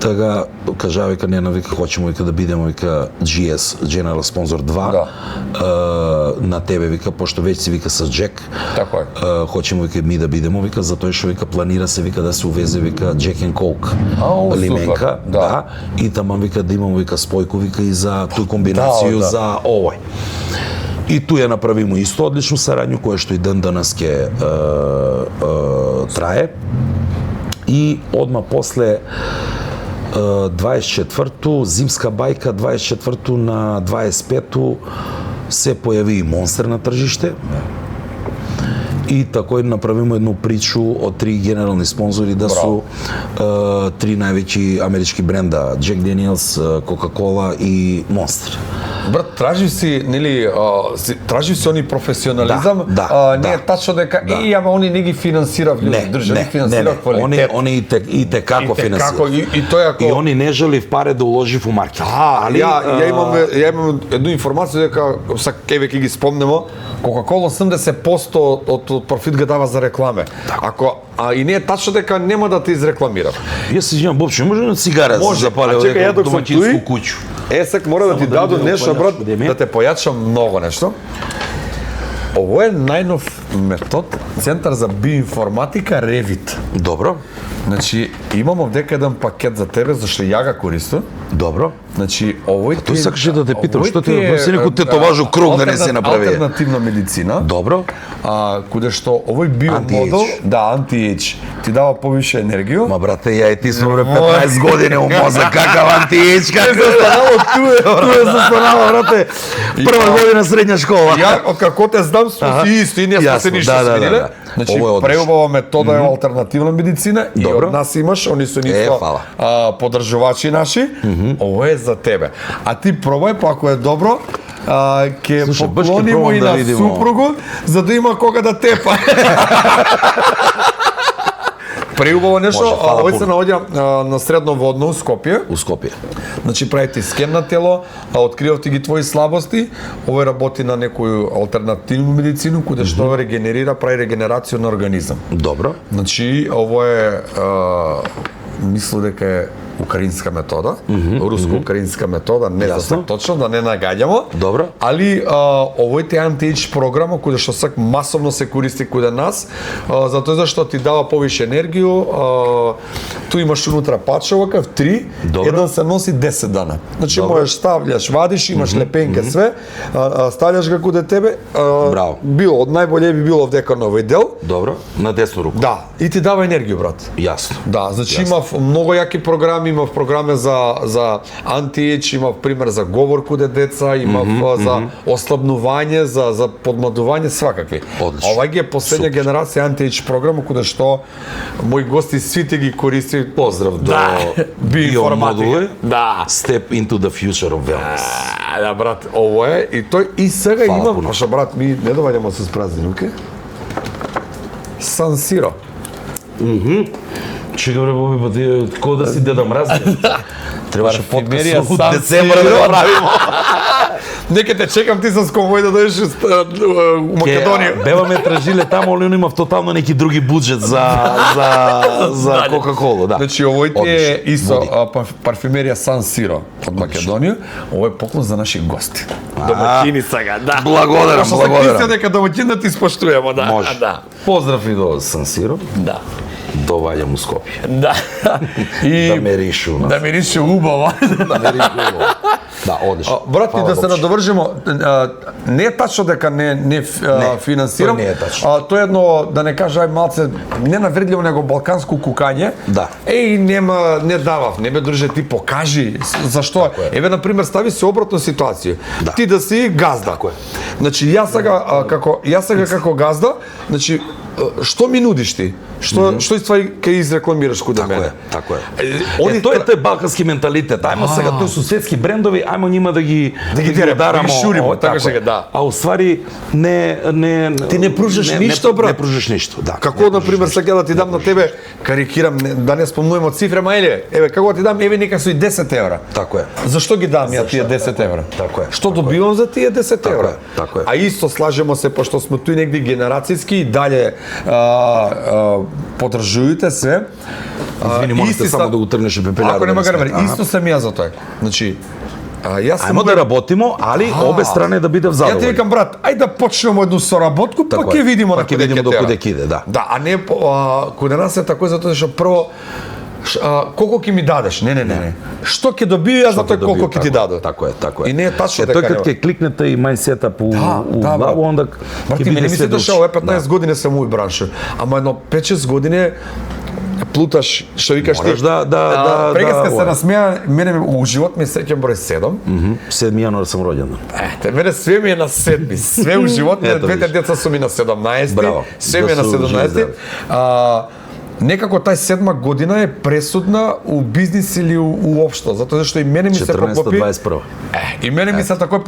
тага кажа, вика, Ненад, вика, хочемо, вика, да бидеме, вика, GS, General Sponsor 2, на тебе, вика, пошто веќе си, вика, со Джек, хочемо, вика, ми да бидеме, вика, затоа што, вика, планира се, вика, да се увезе, вика, Jack and Coke лименка, и таман, вика, да имам, вика, спојку, вика, и за тој комбинацију за овој. И ту ја направимо исто одлично сарању, која што и ден данас ќе трае. И одма после 24-ту, зимска бајка, 24-ту на 25-ту се појави и Монстер на тржиште. И тако направимо едну причу од 3 генерални спонзори да су 3 највеќи амерички бренда, Jack Daniels, Coca-Cola и Monster. Брат, тражи си, нели, тражи си они професионализам, не е тачно дека ама они не ги финансирав луѓе, држави финансирав квалитет. Они и те како финансирав. И они не желив пари да уложив у маркет. Ја имам едну информација дека ќе веќе ги спомнемо, Coca-Cola 80% од профит го дава за рекламе. И не е тачно дека нема да те изрекламира. Јас се извинувам, Бобче, може на цигара да се запали од домаќинско куќу? Сак мора да ти дадам нешто, брат, да те појачам многу нешто. Ово е најнов метод, Центар за биоинформатика Revit. Добро. Значи, имам овдека еден пакет за тебе, зашто ја го користам. Добро. Значи, овој ти... Тој сакаше да те питам, што ти се некој тетоважо круг да не се направи? Алтернативна медицина. Добро. Куде што овој биомодел, anti-age, ти дава повише енергија. Ма брате, ја и ти сме 15 години у мозак, какав anti-age, Ту е застанало, брате. Прва година средња школа. Ја, од како те знам, сме си исти, ние сме се ништо свидиле. Значи, преубава метода е алтернативна медицина и од нас имаш, они се нисто поддржувачи наши, ово е за тебе. А ти пробај, па ако е добро, ќе поклонимо и на супругу, за да има кога да тепа. Преубаво нешто, овој се наоѓа на средноводно у Скопје. У Скопје. Значи правите скен на тело, откривате ги твои слабости, овој работи на некоju алтернативну медицину, куде што регенерира, прави регенерација на организам. Добро. Значи, ово е, мислам дека е украинска метода, руско-украинска метода, не знам точно, да не нагаѓамо. Добро. Али овој те anti-age програма, која што сак масовно се користи каде нас, затоа зашто ти дава повише енергија, ту имаш унутра пачева, кај 3, еден се носи 10 дана. Значи можеш ставljаш, вадиш, имаш лепенке све, ставljаш го каде тебе. Браво. Било, од најболje би било вдека на овој дел. Добро, на десна рука. Да, и ти дава енергија, брат. Јасно. Да, значи имав многу јаки програми, имав програме за anti-age, имав пример за говор куде деца, имав за ослабнување, за подмладување, свакакви. Одлично. Ова ги е последна генерација anti-age програма куде што мои гости сите ги користи. Поздрав до биоинформатика. Да. Step into the future of wellness. Да, брат, ово е и тој и сега имам, паша брат, ми не доваѓамо се спразни руки. Сан Сиро. Чекам бре, Боби, па ти кој да си Деда Мраз? Требаше подкаст од Сан децември да го правимо. Нека те чекам ти с конвој да дојдеш у Македонија. Беваме тражиле таму, али он имав тотално неки други буџет за Кока-Колу, да. Значи овој ти е Одлично. исто Води. парфюмерија Сан Сиро од Македонија. Овој е поклон за наши гости. Домаќини сега, да. Благодарам, Што благодарам. се дека домаќин да ти споштуваме, да. Може. Да. Поздрав и до Сан Сиро. Да. Доваѓам у Скопје. Да. И Да меришу. да мирише убаво. Да меришу. Да, одиш. Брат, и да се надовржимо, не е тачно дека не финансирам. тој не е тачно. Тоа е едно, да не кажа, ај малце, не навредливо, него балканско кукање. Да. Не давав, не ме друже, ти покажи. Зашто? Еве, например, стави се обратна ситуација. Да. Ти да си газда. Така е. Значи, јас сега како газда, значи, што ми нудиш ти? Што ствари кај изрекламираш куде мене? Така е. Они Тоа е тој балкански менталитет. Ајмо сега, тој су светски брендови, ајмо нима да ги тераме, ударамо, да ги шуримо, така е. сега, да. А уствари Ти не пружаш ништо, брат. Не пружаш ништо, да. Како, например, сега да ти дам на тебе, карикирам, да не спомнуваме цифра, ма еве, како да ти дам, еве нека со и 10 евра. Така е. Зашто ги дам ја тие 10 евра? Така е. Што добивам за тие 10 евра? така е. А исто слажемо се, пошто сме туи негде генерацијски и дале подржувате се. Извини, можете само да го тргнеш пепелјар. Ако нема гарамери, исто сам ја за тоа. Значи, јас сум Ајмо да работимо, али обе страни да биде Ја ти задоволни. викам, брат, ајде да почнеме едну соработку, па Така ќе е. видимо Па на ќе видимо до куде ќе иде, да. Да, а не кога нас е тако затоа што прво колку ќе ми дадеш? Не. Што ќе добијам јас за тој колку ќе ти дадам? Така е, така е. И не е тачно дека дека тој кога ќе кликнете и мајсета по да, главу, онда Брат, ќе мене биде ми се се дешава, 15 години сум у браншот, ама едно 5-6 години плуташ, што викаш ти. Мораш да Прегаска се ова. насмеа, мене у живот ми е среќен број 7. 7 јануар сум роѓен. Мене све ми е на 7. Све у живот ми е, Ето, двете виж. деца су ми на 17. Браво. Све ми е на Да су живи 17. Некако тај 7 година е пресудна у бизнис или уопшто, затоа што и мене ми се поклопи. 14-21. И мене ми се такој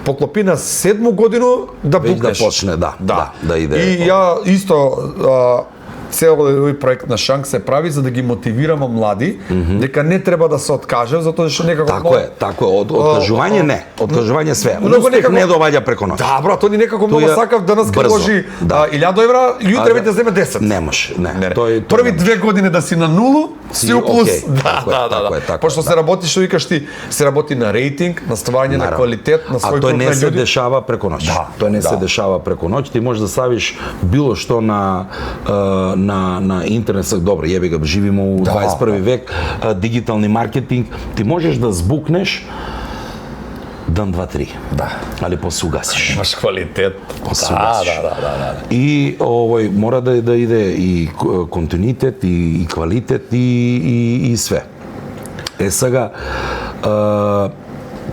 поклопи на 7 годину да Веќе букнеш. да почне, да иде. И ја исто цел овој проект на Шанк се прави за да ги мотивираме млади дека не треба да се откажат затоа што некако Така е, откажување не, откажување све. Многу Успех некако- не доваѓа преку ноќ. Да, брат, они некако Тој многу е сакав денес ке брзо, вложи да. 1000 евра, јутре веќе земе 10. Не може, не. Не. Тој Први не 2 години да си на нулу, си у плюс. окей, така е, така е. Пошто се работи, што викаш ти, се работи на рейтинг, на стварање на квалитет, на А свој тој круг не на се луѓе. дешава преку ноќ. Да, Тој не се да. дешава преку ноќ. Ти можеш да ставиш било што на интернет, добро, јеби го, живиме у 21 век, дигитални маркетинг, ти можеш да збукнеш дан, 2, 3. Да. Али после угасиш. Имаш квалитет. Да. И овој мора да иде и континуитет и квалитет и све. Сега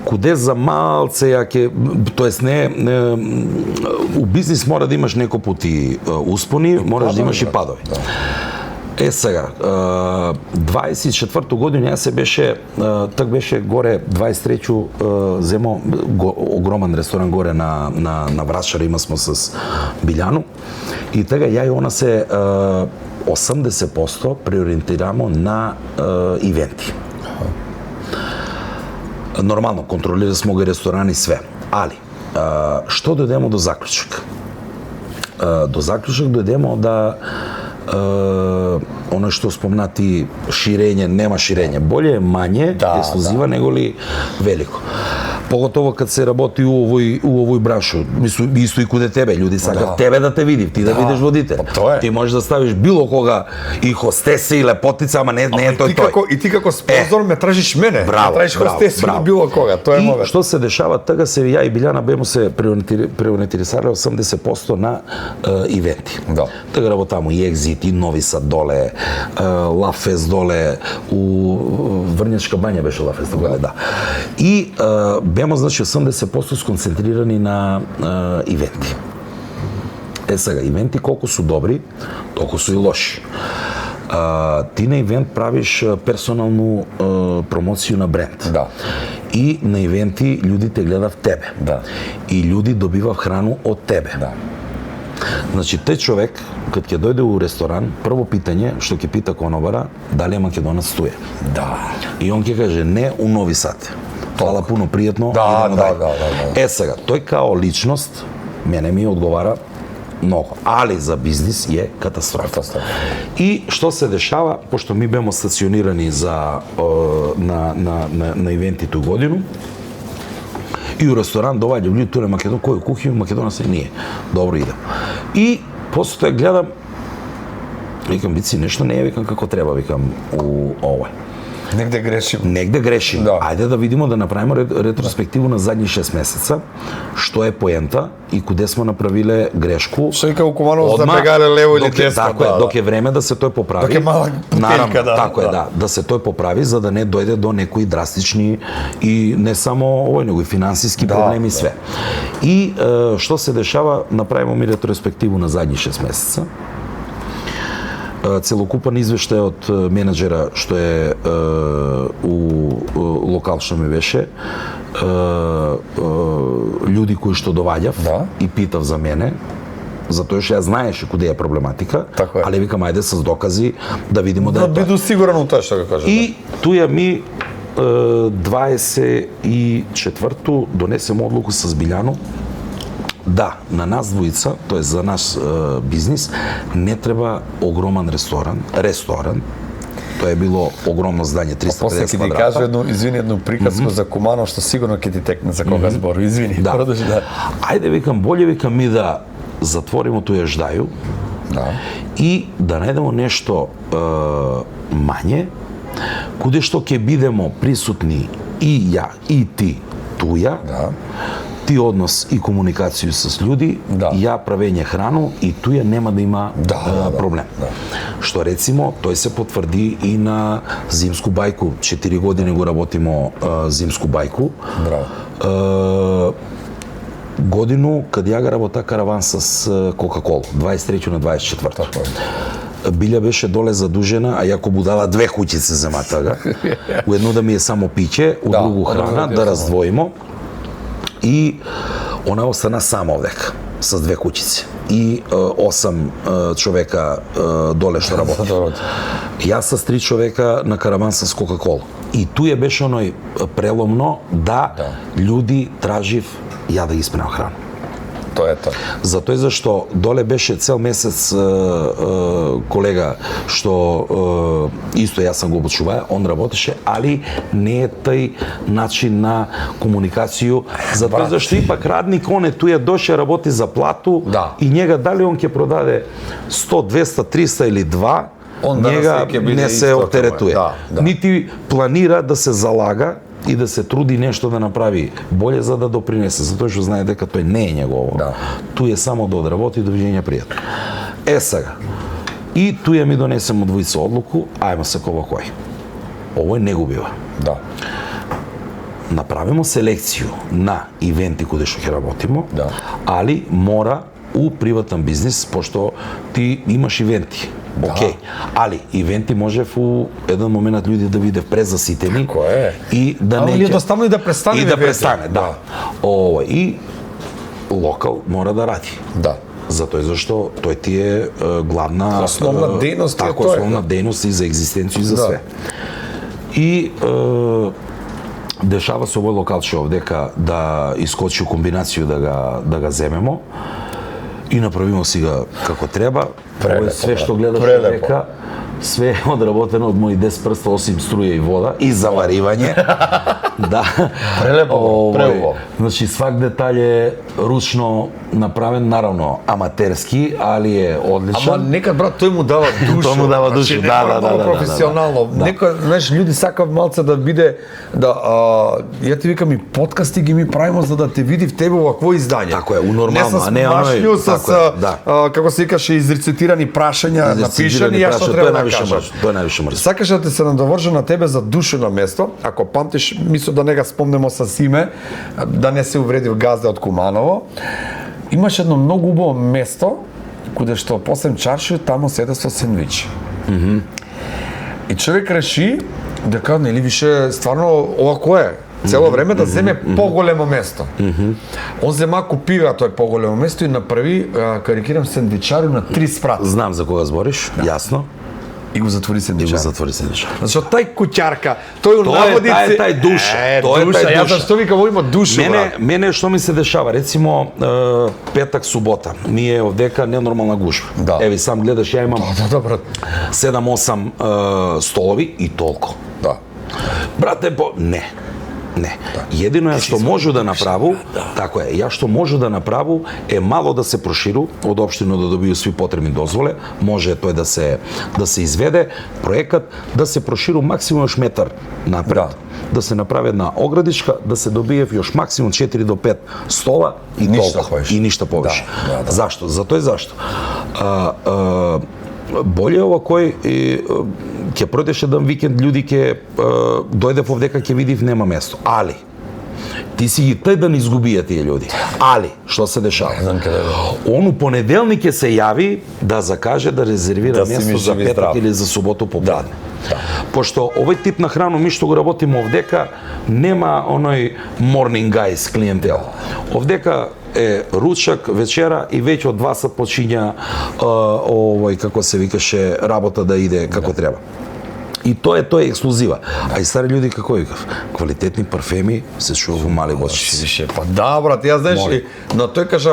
куде за малце ја ќе, тоест не у бизнис мора да имаш некој пати успони, можеш да имаш и падови. Сега, 24-ту година јас се беше, так беше горе, 23-ту земо огромен ресторан горе на Врашар, има смо с Билјану, и тега ја и она се 80% преориентирамо на ивенти. Нормално, контролира смо ги ресторани све, али, што дојдемо до заклучок? До заклучок дојдемо да оно што спомнати ширење, нема ширење. Боле е мање ексклузива него ли велико. Поготово кад се работи у овој браншо, мислам исто и куде тебе, луѓе сакаат тебе да те види, ти да видиш водите. Ти можеш да ставиш било кога и хостеса и лепотица, ама не е тој. И ти како спонзор ме тражиш мене, тражиш хостеса или било кога, тоа е И момент. што се дешава тага се ја и Билјана бемо се преориентирисале 80% на ивенти. Да. Тага работамо и Екзит, и Нови Сад доле, Лафест доле, у Врнечка бања беше Лафест доле, да. И бемо значи 80% сконцентрирани на ивенти. Сега, ивенти колку су добри, толку су и лоши. Ти на ивент правиш персоналну промоција на бренд. Да. И на ивенти луѓе те гледав тебе. Да. И луѓе добивав храну од тебе. Да. Значи, тој човек, кад ќе дојде у ресторан, прво питање што ќе пита конобара, дали е македонец туе. Да. И он ќе каже, не у Нови Сад. Фала пуно, пријатно. Да, идемо да, дај. да. Е сега, тој као личност мене ми одговара многу, али за бизнис е катастрофа. И што се дешава, пошто ми бемо стационирани за на ивенти ту годину, и у ресторан доваѓа луѓе туре Македон, кој кухи Македона се ние. Добро идем. И после тоа гледам, викам бици нешто не е, викам како треба, викам у овој. Негде грешим. Негде грешим. Да. Ајде да видиме, да направиме ретроспективу на задни 6 месеца, што е поента и куде сме направиле грешку. Што вика у Куманово забегале лево или десно. Така е, док е време да се тој поправи. Док е малак путенка, да. Така е, да се тој поправи за да не дојде до некои драстични и не само овој, него и финансиски проблеми и све. И што се дешава, направиме ми ретроспективу на задни 6 месеца. Целокупен извештај од менеджера што е у локал што ми беше, луѓе кои што доваѓав и питав за мене, затоа што ја знаеше куде е проблематика, али викам ајде с докази да видиме да е тоа. Да биду сигурен у тоа што го кажеш. И туја ми 24-ту донесем одлуку со Билјано да, на нас двојца, тоа е за наш бизнис, не треба огромен ресторан. Тоа е било огромно здање, 350 квадрата. После ќе ти кажа едну приказку за Куманов, што сигурно ќе ти текне за кога збору. Извини, продолжи да. Ајде, викам, боле викам ми да затвориме тој ждају и да најдемо нешто мање, куде што ќе бидемо присутни и ја, и ти туја, ти однос и комуникацију с луѓе, ја правење храну и туја нема да има проблем. Што рецимо, тој се потврди и на Зимску бајку. 4 години го работимо Зимску бајку. Годину каде ја работа караван с Кока-кола, 23 на 24. Билја беше доле задужена, а јако будала 2 куќице зема тага. У едно да ми е само пиќе, у другу храна, да раздвоимо. И она остана сама овдека с 2 куќици и 8 човека доле што работи. Јас с 3 човека на караван с Кока-кола. И туја беше оној преломно да луѓе тражив ја да ги спремам храна. Тоа е тоа. Затоа зашто доле беше цел месец колега што исто јас сам го обучуваја, он работеше, али не е тај начин на комуникацију, затоа зашто ипак радник он е туја доше работи за плату и njega дали он ќе продаде 100, 200, 300 или 2, njega не се оптеретуе. Нити планира да се залага и да се труди нешто да направи боле за да допринесе, затоа што знае дека тој не е негово. Туј е само да одработи, довижење, пријатно. Е сега, и туја ми донесемо двојца одлуку, ајмо се кова кој. Ово е не губива. Направимо селекцију на ивенти каде што ќе работимо, али мора у приватен бизнис, пошто ти имаш ивенти. Океј, али ивенти можев у еден момент луѓе да биде презаситени и да не едноставно и да престане. И да престане, да. И локал мора да ради. Затоа зашто тој ти е главна основна дејност, така основна дејност и за екзистенција и за све. И дешава се овој локалче овдека да искочи комбинацију да ga земемо и направимо сега како треба. Све што гледаш дека све е одработено од мои 10 прста, осим струја и вода и заваривање. Да. Прелепо. Значи свак детаљ е ручно направен, наравно аматерски, али е одличен. Ама некад брат тој му дава душа. Тој му дава душа, да. Професионално. Некој, знаеш, луѓе сакаат малце да биде ја ти викам и подкасти ги ми правимо за да те види в тебе во какво издање. Тако е, унормално, а не оној како се викаше изрецитирани прашања напишани, ја што треба да кажам. Тоа е највише мрз. Сакаш да те се надовржа на тебе за душено место, ако памтиш, мислам да не га спомнемо с име, да не се увредив газда од Куманово. Имаш едно многу убаво место, куде што посем чарши, тамо седе со сендвичи. И човек реши дека нели више стварно ова кој е? Цело време да земе поголемо место. Он зема купира тој поголемо место и направи, карикирам, сендвичару на 3 спрата. Знам за кога збориш, јасно. И го затвори И го сендвичар. затвори сендвичар. Зашто тај куќарка, тој у Тоа е наводици... тај душа, тоа е душа, тај јас душа. зашто викам, ово има душу, брат. Мене што ми се дешава, рецимо петак, субота, ми е овдека ненормална гужва. Да. Еви сам гледаш, ја имам Да, брат. 7-8 столови и толку. Да. Брате, не. Едино ја што можу да направу, така е, ја што можу да направу е мало да се проширу, од општина да добију сви потребни дозволе, може тој да се изведе проекат, да се проширу максимум još метар напред. Да се направи една оградичка, да се добие još максимум 4 до 5 стола и Ништа толку. повеќе. И ништа повеќе. Да. Зашто? Затоа зашто. Боле ова кој ќе пројдеше еден викенд луѓе ќе дојдев овдека ќе видив нема место. Али ти си ги тај да не изгубија тие луѓе. Али што се дешава? Он у понеделник ќе се јави да закаже да резервира Да си место ми за живи петак здрав. или за суботу попладне. Пошто овој тип на храна ми што го работиме овдека нема оној morning guys клиентел. Овдека е ручак, вечера и веќе од 2 сат почиња овој како се викаше работа да иде како треба. И тоа е ексклузива. А и стари луѓе како викав, квалитетни парфеми се чува во мали бочици. Па да, брат, јас знаеш, Моли. но тој кажа,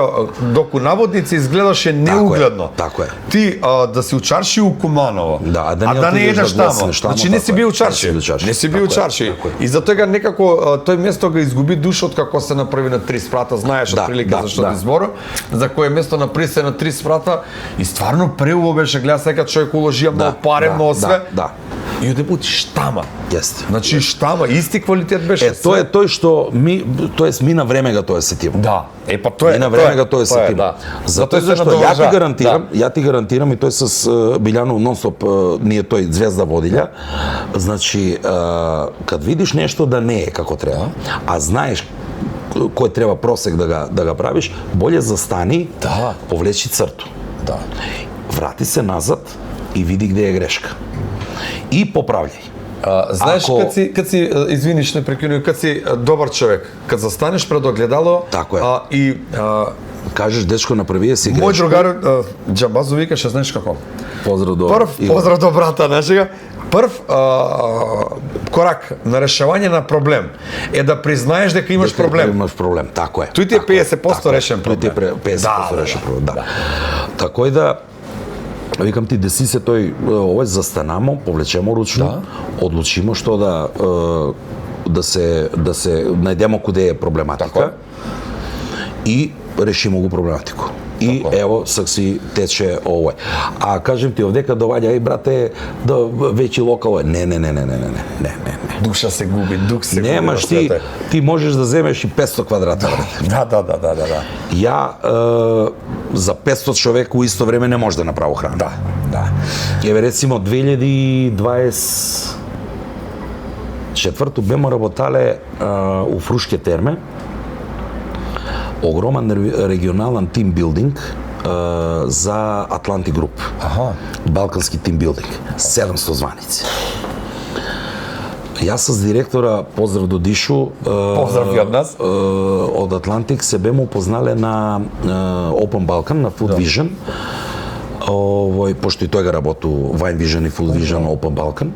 доку наводници изгледаше неугледно. Тако е. Ти да си у чарши у Куманово, Да, а да не не отидеш едеш да гласаш тамо. тамо, Значи не тако си е. бил у Не чарши. си бил у чарши. Не си бил у Тако е, чарши. тако е. И затоа некако тој место го изгуби душот како се направи на 3 спрата, знаеш Да, отприлика да, зашто да. ти збору, за кое место направи се на 3 спрата и стварно преубаво беше, гледа сега човек уложија многу пари, многу све. Да. И оде бути штама. Јесте. Значи штама, исти квалитет беше. Тоа е тој што мина времега тоа се тива. Да. Па тоа е. Мина времега тоа се тива. Да. Затоа се што ја ти гарантирам и тој с Билјану нонстоп ние тој звезда водилја. Значи кад видиш нешто да не е како треба, а знаеш кој треба просек да го правиш, боле застани, повлечи црту. Да. Врати се назад и види где е грешка. И поправљај. Знаеш, кад си извиниш, не прекинуј, кад си добар човек, кад застанеш пред огледало Тако е. И Кажеш, дечко, направи си грешка. мој другар Џамбазо викаше, знаеш како? Поздрав до Поздрав до брата, знаеш сега? Прв корак на решавање на проблем е да признаеш дека имаш проблем. Имаш проблем, тако е. Тој ти е Тако 50% решен Тој ти е проблем. 50% решен проблем, да. Тако е да викам ти деси се тој овој застанамо, повлечемо ручно, одлучимо што да се најдемо куде е проблематика и решимо го проблематику. И ево сакси тече овој. А кажем ти овдека доваѓа брате веќе локал е. Не. Душа се губи, дух се губи. Немаш ти можеш да земеш и 500 квадрата. Да. Ја за 500 човек у исто време не може да направи храна. Да. Еве рецимо 2024 бемо работале у Фрушке терме. Огромен регионален тимбилдинг за Атланти груп. Балкански тимбилдинг. 700 званици. Јас с директора, поздрав до Дишу, Поздрав и од нас. од Атлантик се беме упознале на Open Balkan, на Food Vision. Пошто и тој га работу Wine Vision и Food Vision Open Balkan.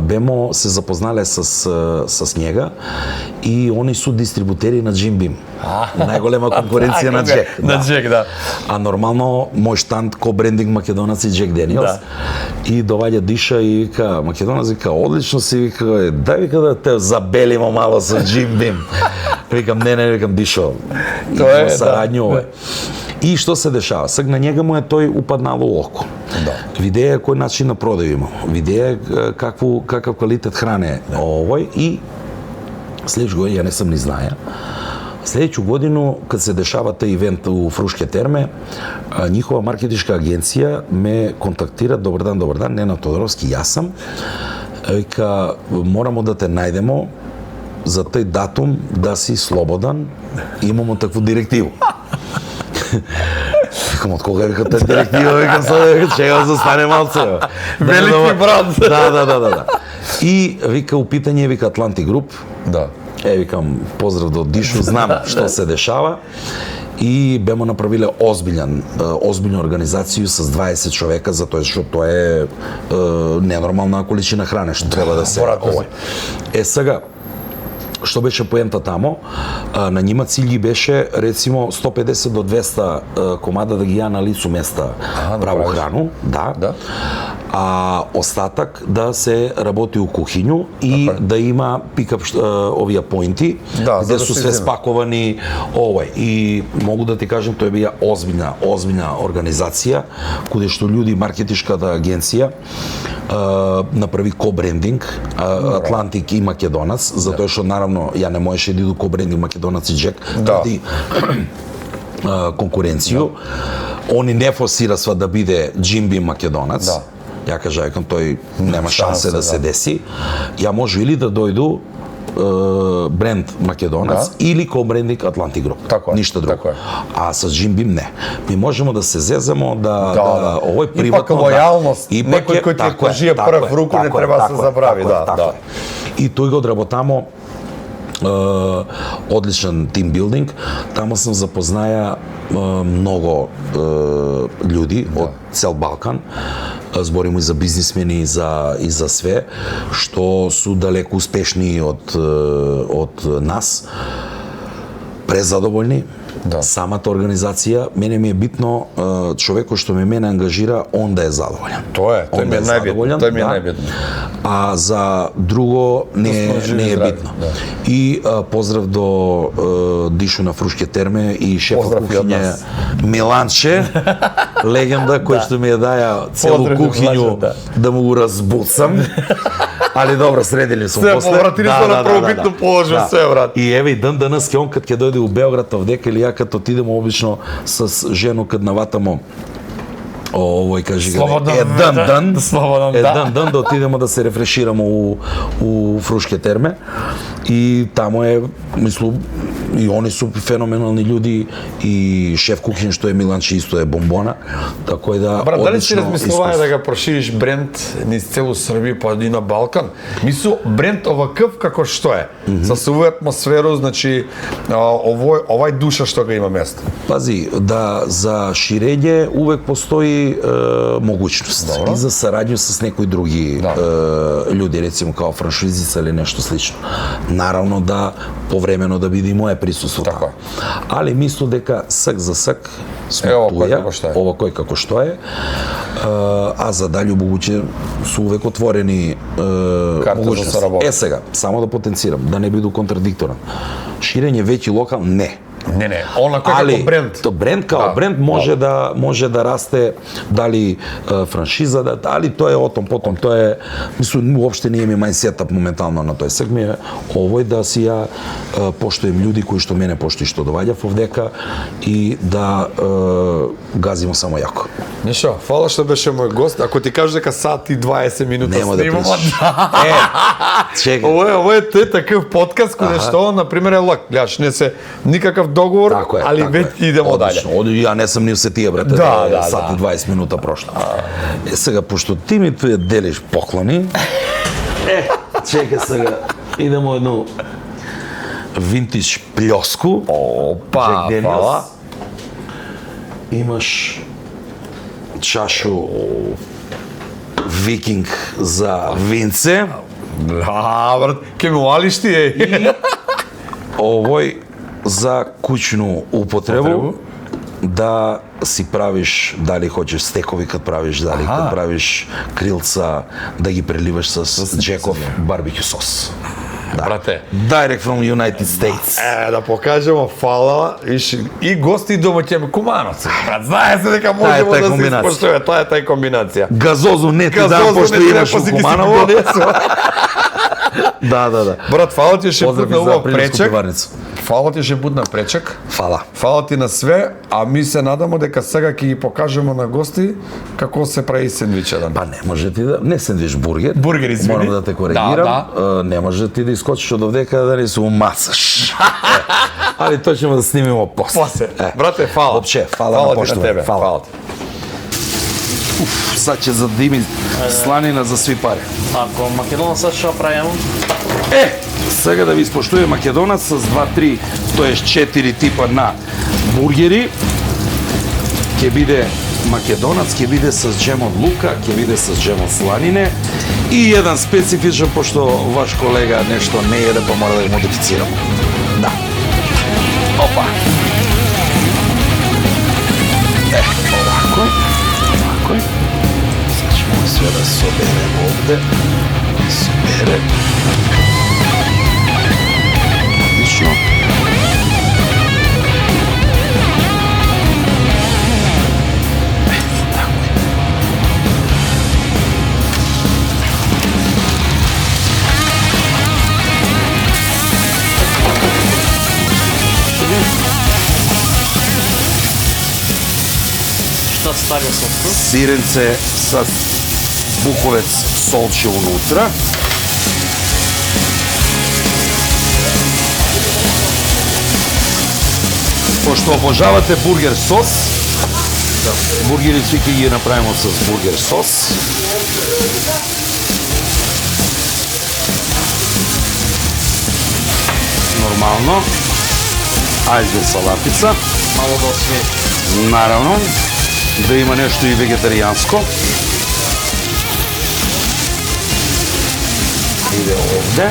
Бемо се запознале с njega и они су дистрибутери на Jim Beam. Најголема конкуренција на Джек. На Джек, да. А нормално мој штанд ко-брендинг Македонец и Джек Даниелс. И доваѓа Диша и вика, Македонец вика, одлично си, вика, дај вика да те забелимо мало со Jim Beam. Викам, не, викам, Дишо. Тоа е, сарадња. И што се дешава? Сега на njega му е тој упаднало око. Видеја кој начин на продав има. Видеја какав квалитет хране овој и следеќу година, ја не сам ни знаја, следеќу годину, кад се дешава тај ивент у Фрушке терме, njihova маркетиншка агенција ме контактира, добар дан, Нена Тодоровски, јас сам, вика, морамо да те најдемо за тај датум да си слободан, имамо такву директиву. Викам, од кога вика тај директива, викам сега, чега застане малце. Велики брат. Да. И вика, у питање, вика Атланти груп. Да. Викам, поздрав до Дишу, знам што се дешава. и бемо направиле озбилна организација со 20 човека, затоа што тоа е ненормална количина хране што треба да се сега што беше поента тамо, на нима cilj ги беше рецимо 150 до 200 комада да ги ја на лицу места право храну, да. А остатак да се работи у кухињу и да има пикап овие поинти, где се све спаковани и могу да ти кажам тоа бија озбилна организација каде што луѓе маркетишката агенција направи кобрендинг Атлантик и Македонац, затоа што наравно ја не можеше да иду кобрендинг Македонац и Джек заради конкуренцију. Они не форсирасва да биде Джимби Македонац. Ја кажа, тој нема шансе да се деси. Ја може или да дојду бренд Македонац или кобрендинг Атлантик Груп. Ништо друго. А со Джимбим не. Ми можеме да се зеземо да овој приватно лојалност. Некој кој ти кажи прв руку не треба да се забрави, И тој го одработамо одличен тимбилдинг. Тамо сам запознаја многу луѓе од цел Балкан. Зборимо и за бизнисмени и за све што су далеку успешни од нас. Презадоволни. Самата организација, мене ми е битно човекот што мене ангажира, он да е задоволен. Тој ми е најбитно. А за друго не е битно. И поздрав до Дишу на Фрушке терме и шефот кухиње Миланче, легенда кој што ми ја даја целу кухињу да му го разбуцам. Али добро, средили сум после. Се повратили сме на првобитно положено се, брат. И еве и ден денес он кад ќе дојде у Белград овдека или ја кад отидемо обично с жено кад наватамо овој кажи еден ден да отидеме да се рефрешираме у Фрушке терме и тамо е, мислам, и они су феноменални луѓе и шеф кухин што е Миланче исто е бомбона, така да брат, дали си размислувај да го прошириш бренд низ целу Србија па и на Балкан? Мислу бренд оваков како што е, со сувоја атмосфера, значи овај душа што го има место. Пази, да за ширење увек постои могуćност и за сараѓу с некои други луѓе, рецимо као франшизица или нешто слично. Наравно да повремено да биде и моје присуство. Така. Али мислу дека сак за сак сме туја, ова кој како што е, а за дали могуќе су увек отворени могуćности. Сега, само да потенцирам, да не биду контрадикторен. Ширење веќе локал, не. Не, она кој како бренд. То бренд као бренд може да расте, дали франшиза, дали тоа е отом потом, тоа е, мислам, уопште не е ми мајндсетап моментално на тој сег ми е овој да си ја поштојам луѓе кои што мене поштои што доваѓав овдека и да газимо само јако. Нишо, фала што беше мој гост. Ако ти кажеш дека сат и 20 минути снимаме. Чекај. Ова е таков подкаст каде што, на пример, е лак. Гледаш, не се никаков договор, али веќе идемо дале. Ја не сум ни се тие, брате, сат и 20 минута прошло. Сега, пошто ти ми делиш поклони, чекај сега, идемо едно винтиж плјоску. Опа, фала. Имаш чашу Викинг за винце. Брат, ке му алиш ти, И овој за куќну употребу, да си правиш, дали хочеш стекови кад правиш, дали кад правиш крилца, да ги преливаш с Джеков барбекю сос. Брате. Direct from United States. Да покажемо, фала, и гости и домаќен куманоци. Брат, знае се дека можемо да се испоштуваме, тоа е тај комбинација. Газозу не ти дам, пошто имаш у Куманово. Да. Брат, фала ти ше пут на ова пречек. Фала ти ше пут на пречек. Фала. Фала ти на све, а ми се надамо дека сега ќе ги покажеме на гости како се прави сендвич еден. Па не може ти да, не сендвич, бургер. Бургер, извини. Морам да те коригирам. Не може ти да искочиш од овдека да не се умасаш. Али тоа ќе да снимиме после. Брате, фала. Опче, фала на тебе. Фала ти. Сад ќе задими сланина за сви пари. Ако Македонец што правиме? Сега да ви испоштуе Македонец с 2-3, тоа е 4 типа на бургери ќе биде македонац, ќе биде с джем од лука, ќе биде с джем од сланине и еден специфичен, пошто ваш колега нешто не еде, па мора да го модифицирам. Да. Опа. Овако. Сега ćemo sve da soberemo ovde. Sobere. Odlično. Šta stavlja slatko? Сиренце с буковец солче унутра. Пошто обожавате бургер сос, бургери сви ќе ги направиме с бургер сос. Нормално. Ајде салатица. Мало да освети. Наравно. Да има нешто и вегетаријанско. Иде овде.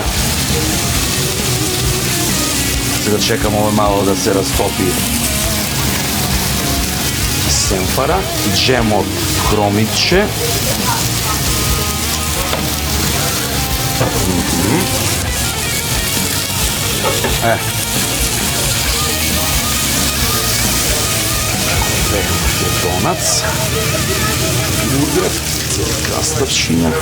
Сега чекам ово мало да се растопи семфара, джем од хромиче. Македонац, бургер, краставчиња.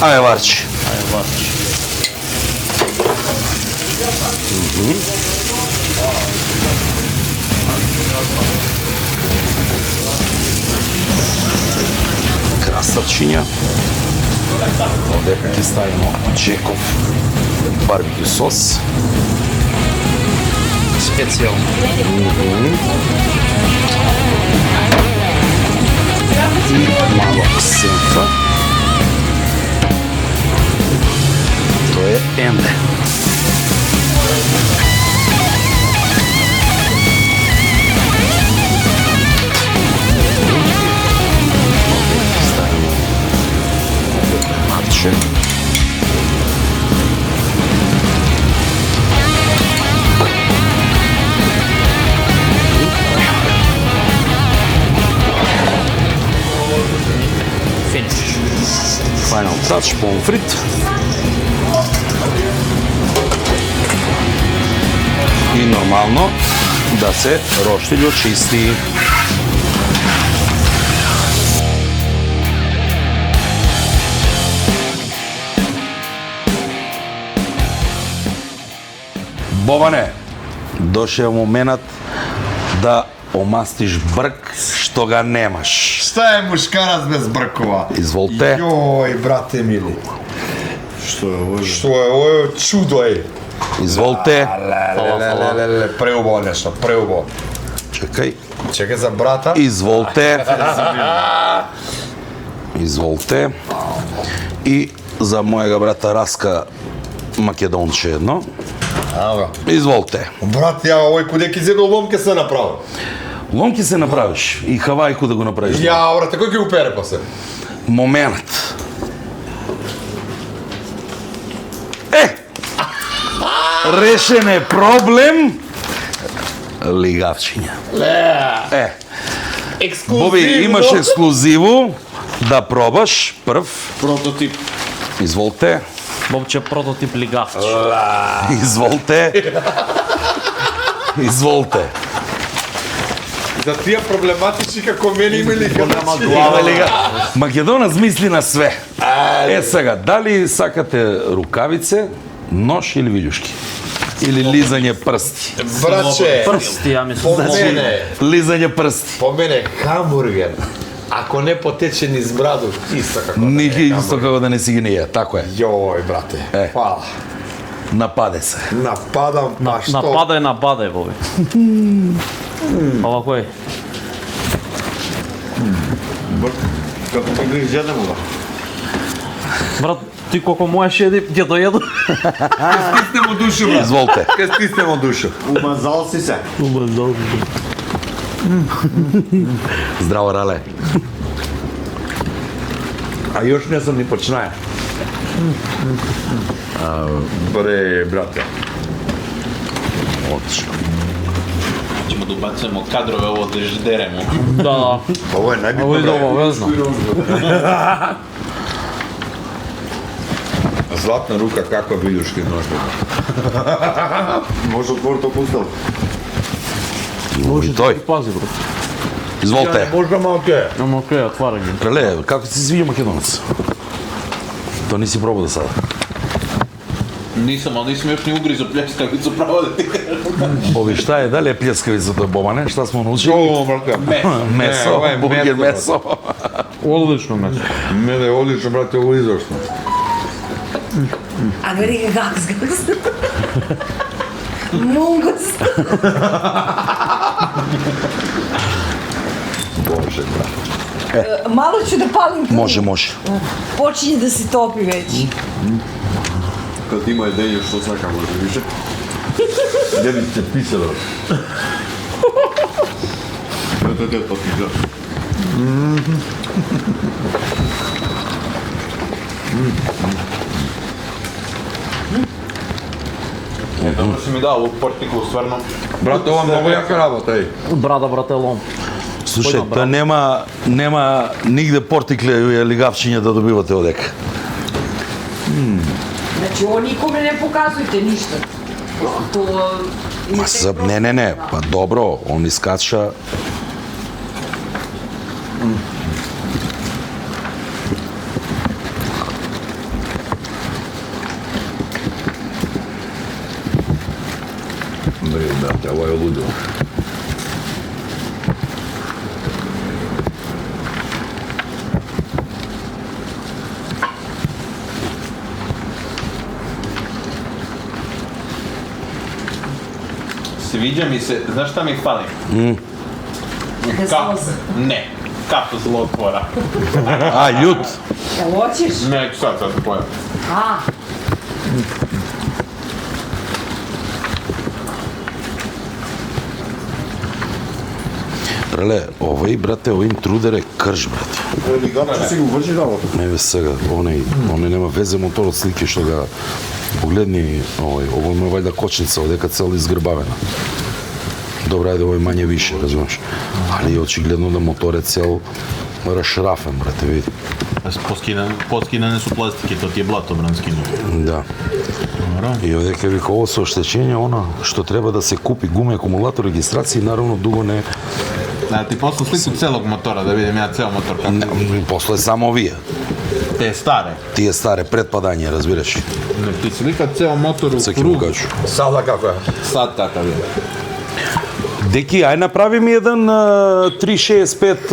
Ајде варчи. Краставчиња. Овде ќе ставимо Джеков барбекю сос. Специјално. И мало сенфа. Тоа е енде. Ставимо марче. Final touch, помфрит. И нормално да се роштилјо очисти. Бобане, дошел моментот да омастиш брк што га немаш. Шта е мушкарац без бркова? Изволте. Јој, брате мили. Што е ово? Што е, ово е чудо, е. Изволте. Лелелелеле, преубаво нешто, преубаво. Чекај. Чекај за брата. Изволте. Изволте. И за мојега брата Раска македонче едно. Ага. Изволте. Брат, ја овој куде ќе зедо ломке се направи. Ломки се направиш и хавајку да го направиш. Ја, брате, кој ќе го пере после? Момент. Решен е проблем. Лигавчиња. Боби, имаш ексклузиву да пробаш прв. Прототип. Изволте. Бобче прототип лигавч. Изволте. Изволте. За тие проблематични како мене има ли Македонец мисли на све. Сега, дали сакате рукавице, нож или вилјушки? Или лизање прсти? Братче, Прсти, ја мислам. по мене, Лизање прсти. по мене хамбургер, ако не потече низ браду, исто како да не е Ники исто хамбургер. како да не си ги не ја, тако е. Јој, брате, фала. Нападе се. Нападам, па што? Нападај, нападај, Боби. Ова кој? Како па ги изјадемо да? Брат, ти колко можеш еди, ќе доеду. Стисне му душу, брат. Изволте. Ке стисне му душу. Умазал си се. Здраво, Рале. А još не сум ни починаја. Бре, брате. Отлично. Ćemo da ubacujemo kadrove ovo da žderemo. Да, Ово е најбитно, Ovo je брате. obavezno. Златна рука, каква видушки ножба. Може отворито пустел. И тој. Пази, брат. Изволте. Можда малке. Ама окей, отваря ги. Рале, како ти се свиѓа македонец? То не си пробал да сада. Nisam, ali nisam još ni ugrizo pljeskavicu pravo da ti kažem. Боби, шта е, дали е плескавицата бомане? Шта смо научили? О, брате. Месо, ова е бургер месо, месо. Одлично месо. Мене е одлично, брате, ово изошно. А гледай как газ. Мунгус. Боже, брат. Malo ću da palim krug. Може. Počinje da se topi već. Kad ima jedenje što svaka može više. Gdje bi se pisalo? To ti da. Dobro si mi dao ovu portiklu, stvarno. Брате, ова многу јака работа, еј. Брада, брателом. Слушај, тоа нема нигде портикле лигавчиња да добивате одека. Znači, ovo nikome ne pokazujte ništa. To... Ма са, не, па добро, он искача. Бре, брате, ово е лудо. Sviđa mi se, znaš šta mi fali? Kap, ne, kap zlotvora. А, љут. Jel hoćeš? Ne, sad te pojam. A, Рале, овој, брате, овој трудер е крш, брате. Че си го върши работа. Не бе сега, оне нема везе моторот слики што ga погледни, овој му е вајда кочница, одека цел изгрбавена. Добра, ајде, овој мање више, разбираш. Али очигледно да мотор е цел расшрафен, брате, види. Поскинане su plastike, to ti je blato branskino. Да. И овдека вика, ово со оштечење, она што треба да се купи гуми, акумулатор, регистрација, наравно дуго не. Da ti poslu sliku celog motora, da vidim ja ceo motor kako je. После само овие. Te stare. Тие старе предпадање, разбираш. Ne, ti slika ceo motor u Сега ќе му krug. кажу. Сада како е? Sad takav je. Деки, ај направи ми еден 365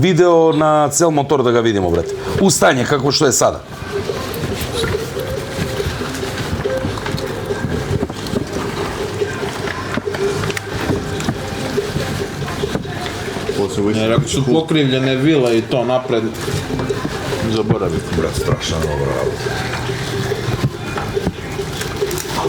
видео на цел мотор да го видимо, брате. Устање, како што е сада. Jer ako su pokrivljene vile i to napred, zaboravi. Брат, страшна добра работа.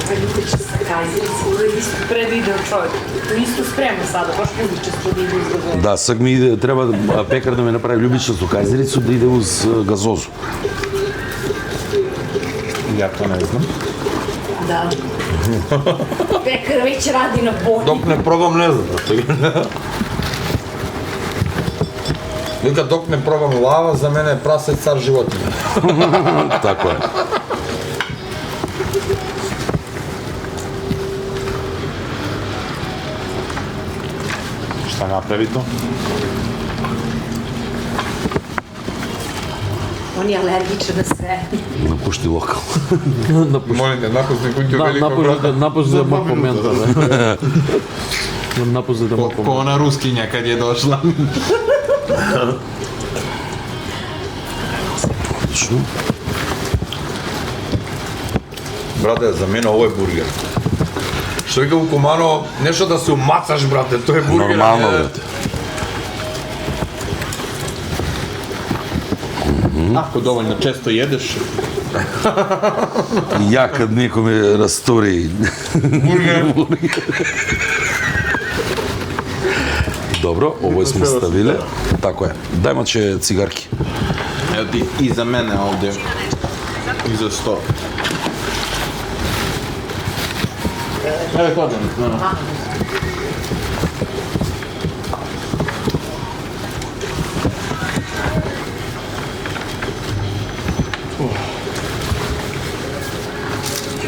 predite će sa kajzerici, ovo je isto predvideo čovjek. To isto sprema sada, baš ljubičasto da ide uz gazozu. Да, сега ми треба пекар да ме направи љубичасто кајзерицу да иде уз газозу. Ja to ne znam. Da. Pekar već radi na bolji. Док не пробам, не знам. Вика, док не пробам лава, за мене е прасет цар животина. Тако е. Šta napravi to? On je alergičan na sve. Напушти локал. Молите, напусни куќу велико брат. Напуш за мак момента, да. Напуш за мак Ko ona ruskinja kad je došla. Отлично. Брате, за мене ово е бургер. Што вика у Кумано, нешто да се умацаш, брате, тоа е бургер. Нормално, а не- брате. Ако доволно често едеш, И ја кад некој ме растори. Добро, овој сме ставиле. Тако е. Дај маче цигарки. ево ти и за мене овде, и за сто. Еве кладен.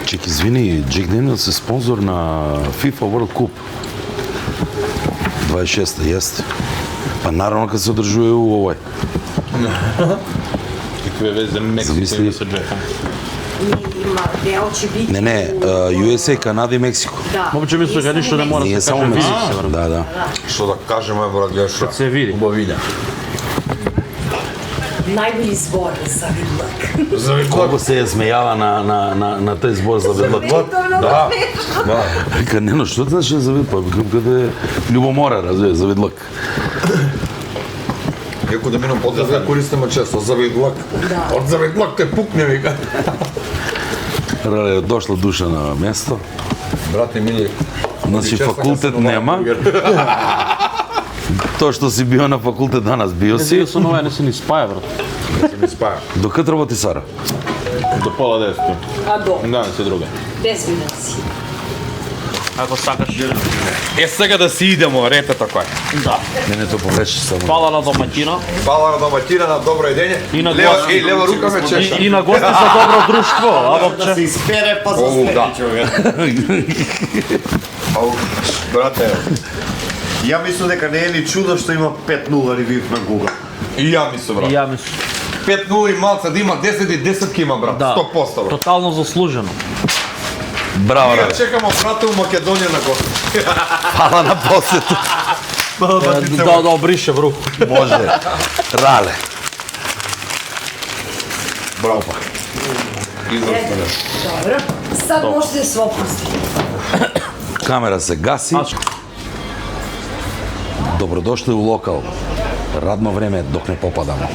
Чек, извини, Джек Дэниелс е спонзор на FIFA World Cup. 26-та, јесте. Па наравно кад се одржува у овој. Какве везе Мексико Замисли. има со Джеком? Има дел ќе биде. Не, USA, Канада и Мексико. Да. Мопче мислам дека ништо не мора Ние да се само каже. Мексико. Да, да. Што да кажеме, брат, гледаш што? Се види. Убавиња. Најголи збор за видлак. Колко се ја смејава на тој збор за ведлак. Да, да. Вика, не, но што значи за ведлак? Па викам каде љубомора, разбира, за ведлак. Иако да минам подраз да користиме често, завидлак. Од завидлак те пукне, вика. Рале, дошла душа на место. Брате мили, Значи честно факултет кажам, нема. Тоа што си био на факултет данас био Си си. со нове не се ни спаја, брат. се ми спаја. Докад работи Сара? До пола 10. А до, Да, се друга. 10 минути. Ако сакаш. Е, сега да си идемо, ретето кој. Да. Не, тоа повреше само. Фала на домаќина Фала на доматина, на добро едење. И на лева, гости. лева рука ме чеша. и на гости за добро друштво, а вопче. изпере па Оу, да. Ау, брате, ја мислам дека не е ни чудо што има 5-0 ревив на Google. И ја мислам, брат. И ја мислам. 5-0 и малца да има 10 и 10 ки има, брат. Да. 100%, брат. Тотално заслужено. Браво, Ја Рале. чекам брате у Македонија на гости. Фала на посету. Да обрише врух. Може. Рале. Браво па. Добро. Sad možete se opustiti. Камера се гаси. Добродошли у локал. Радно време док не попадамо.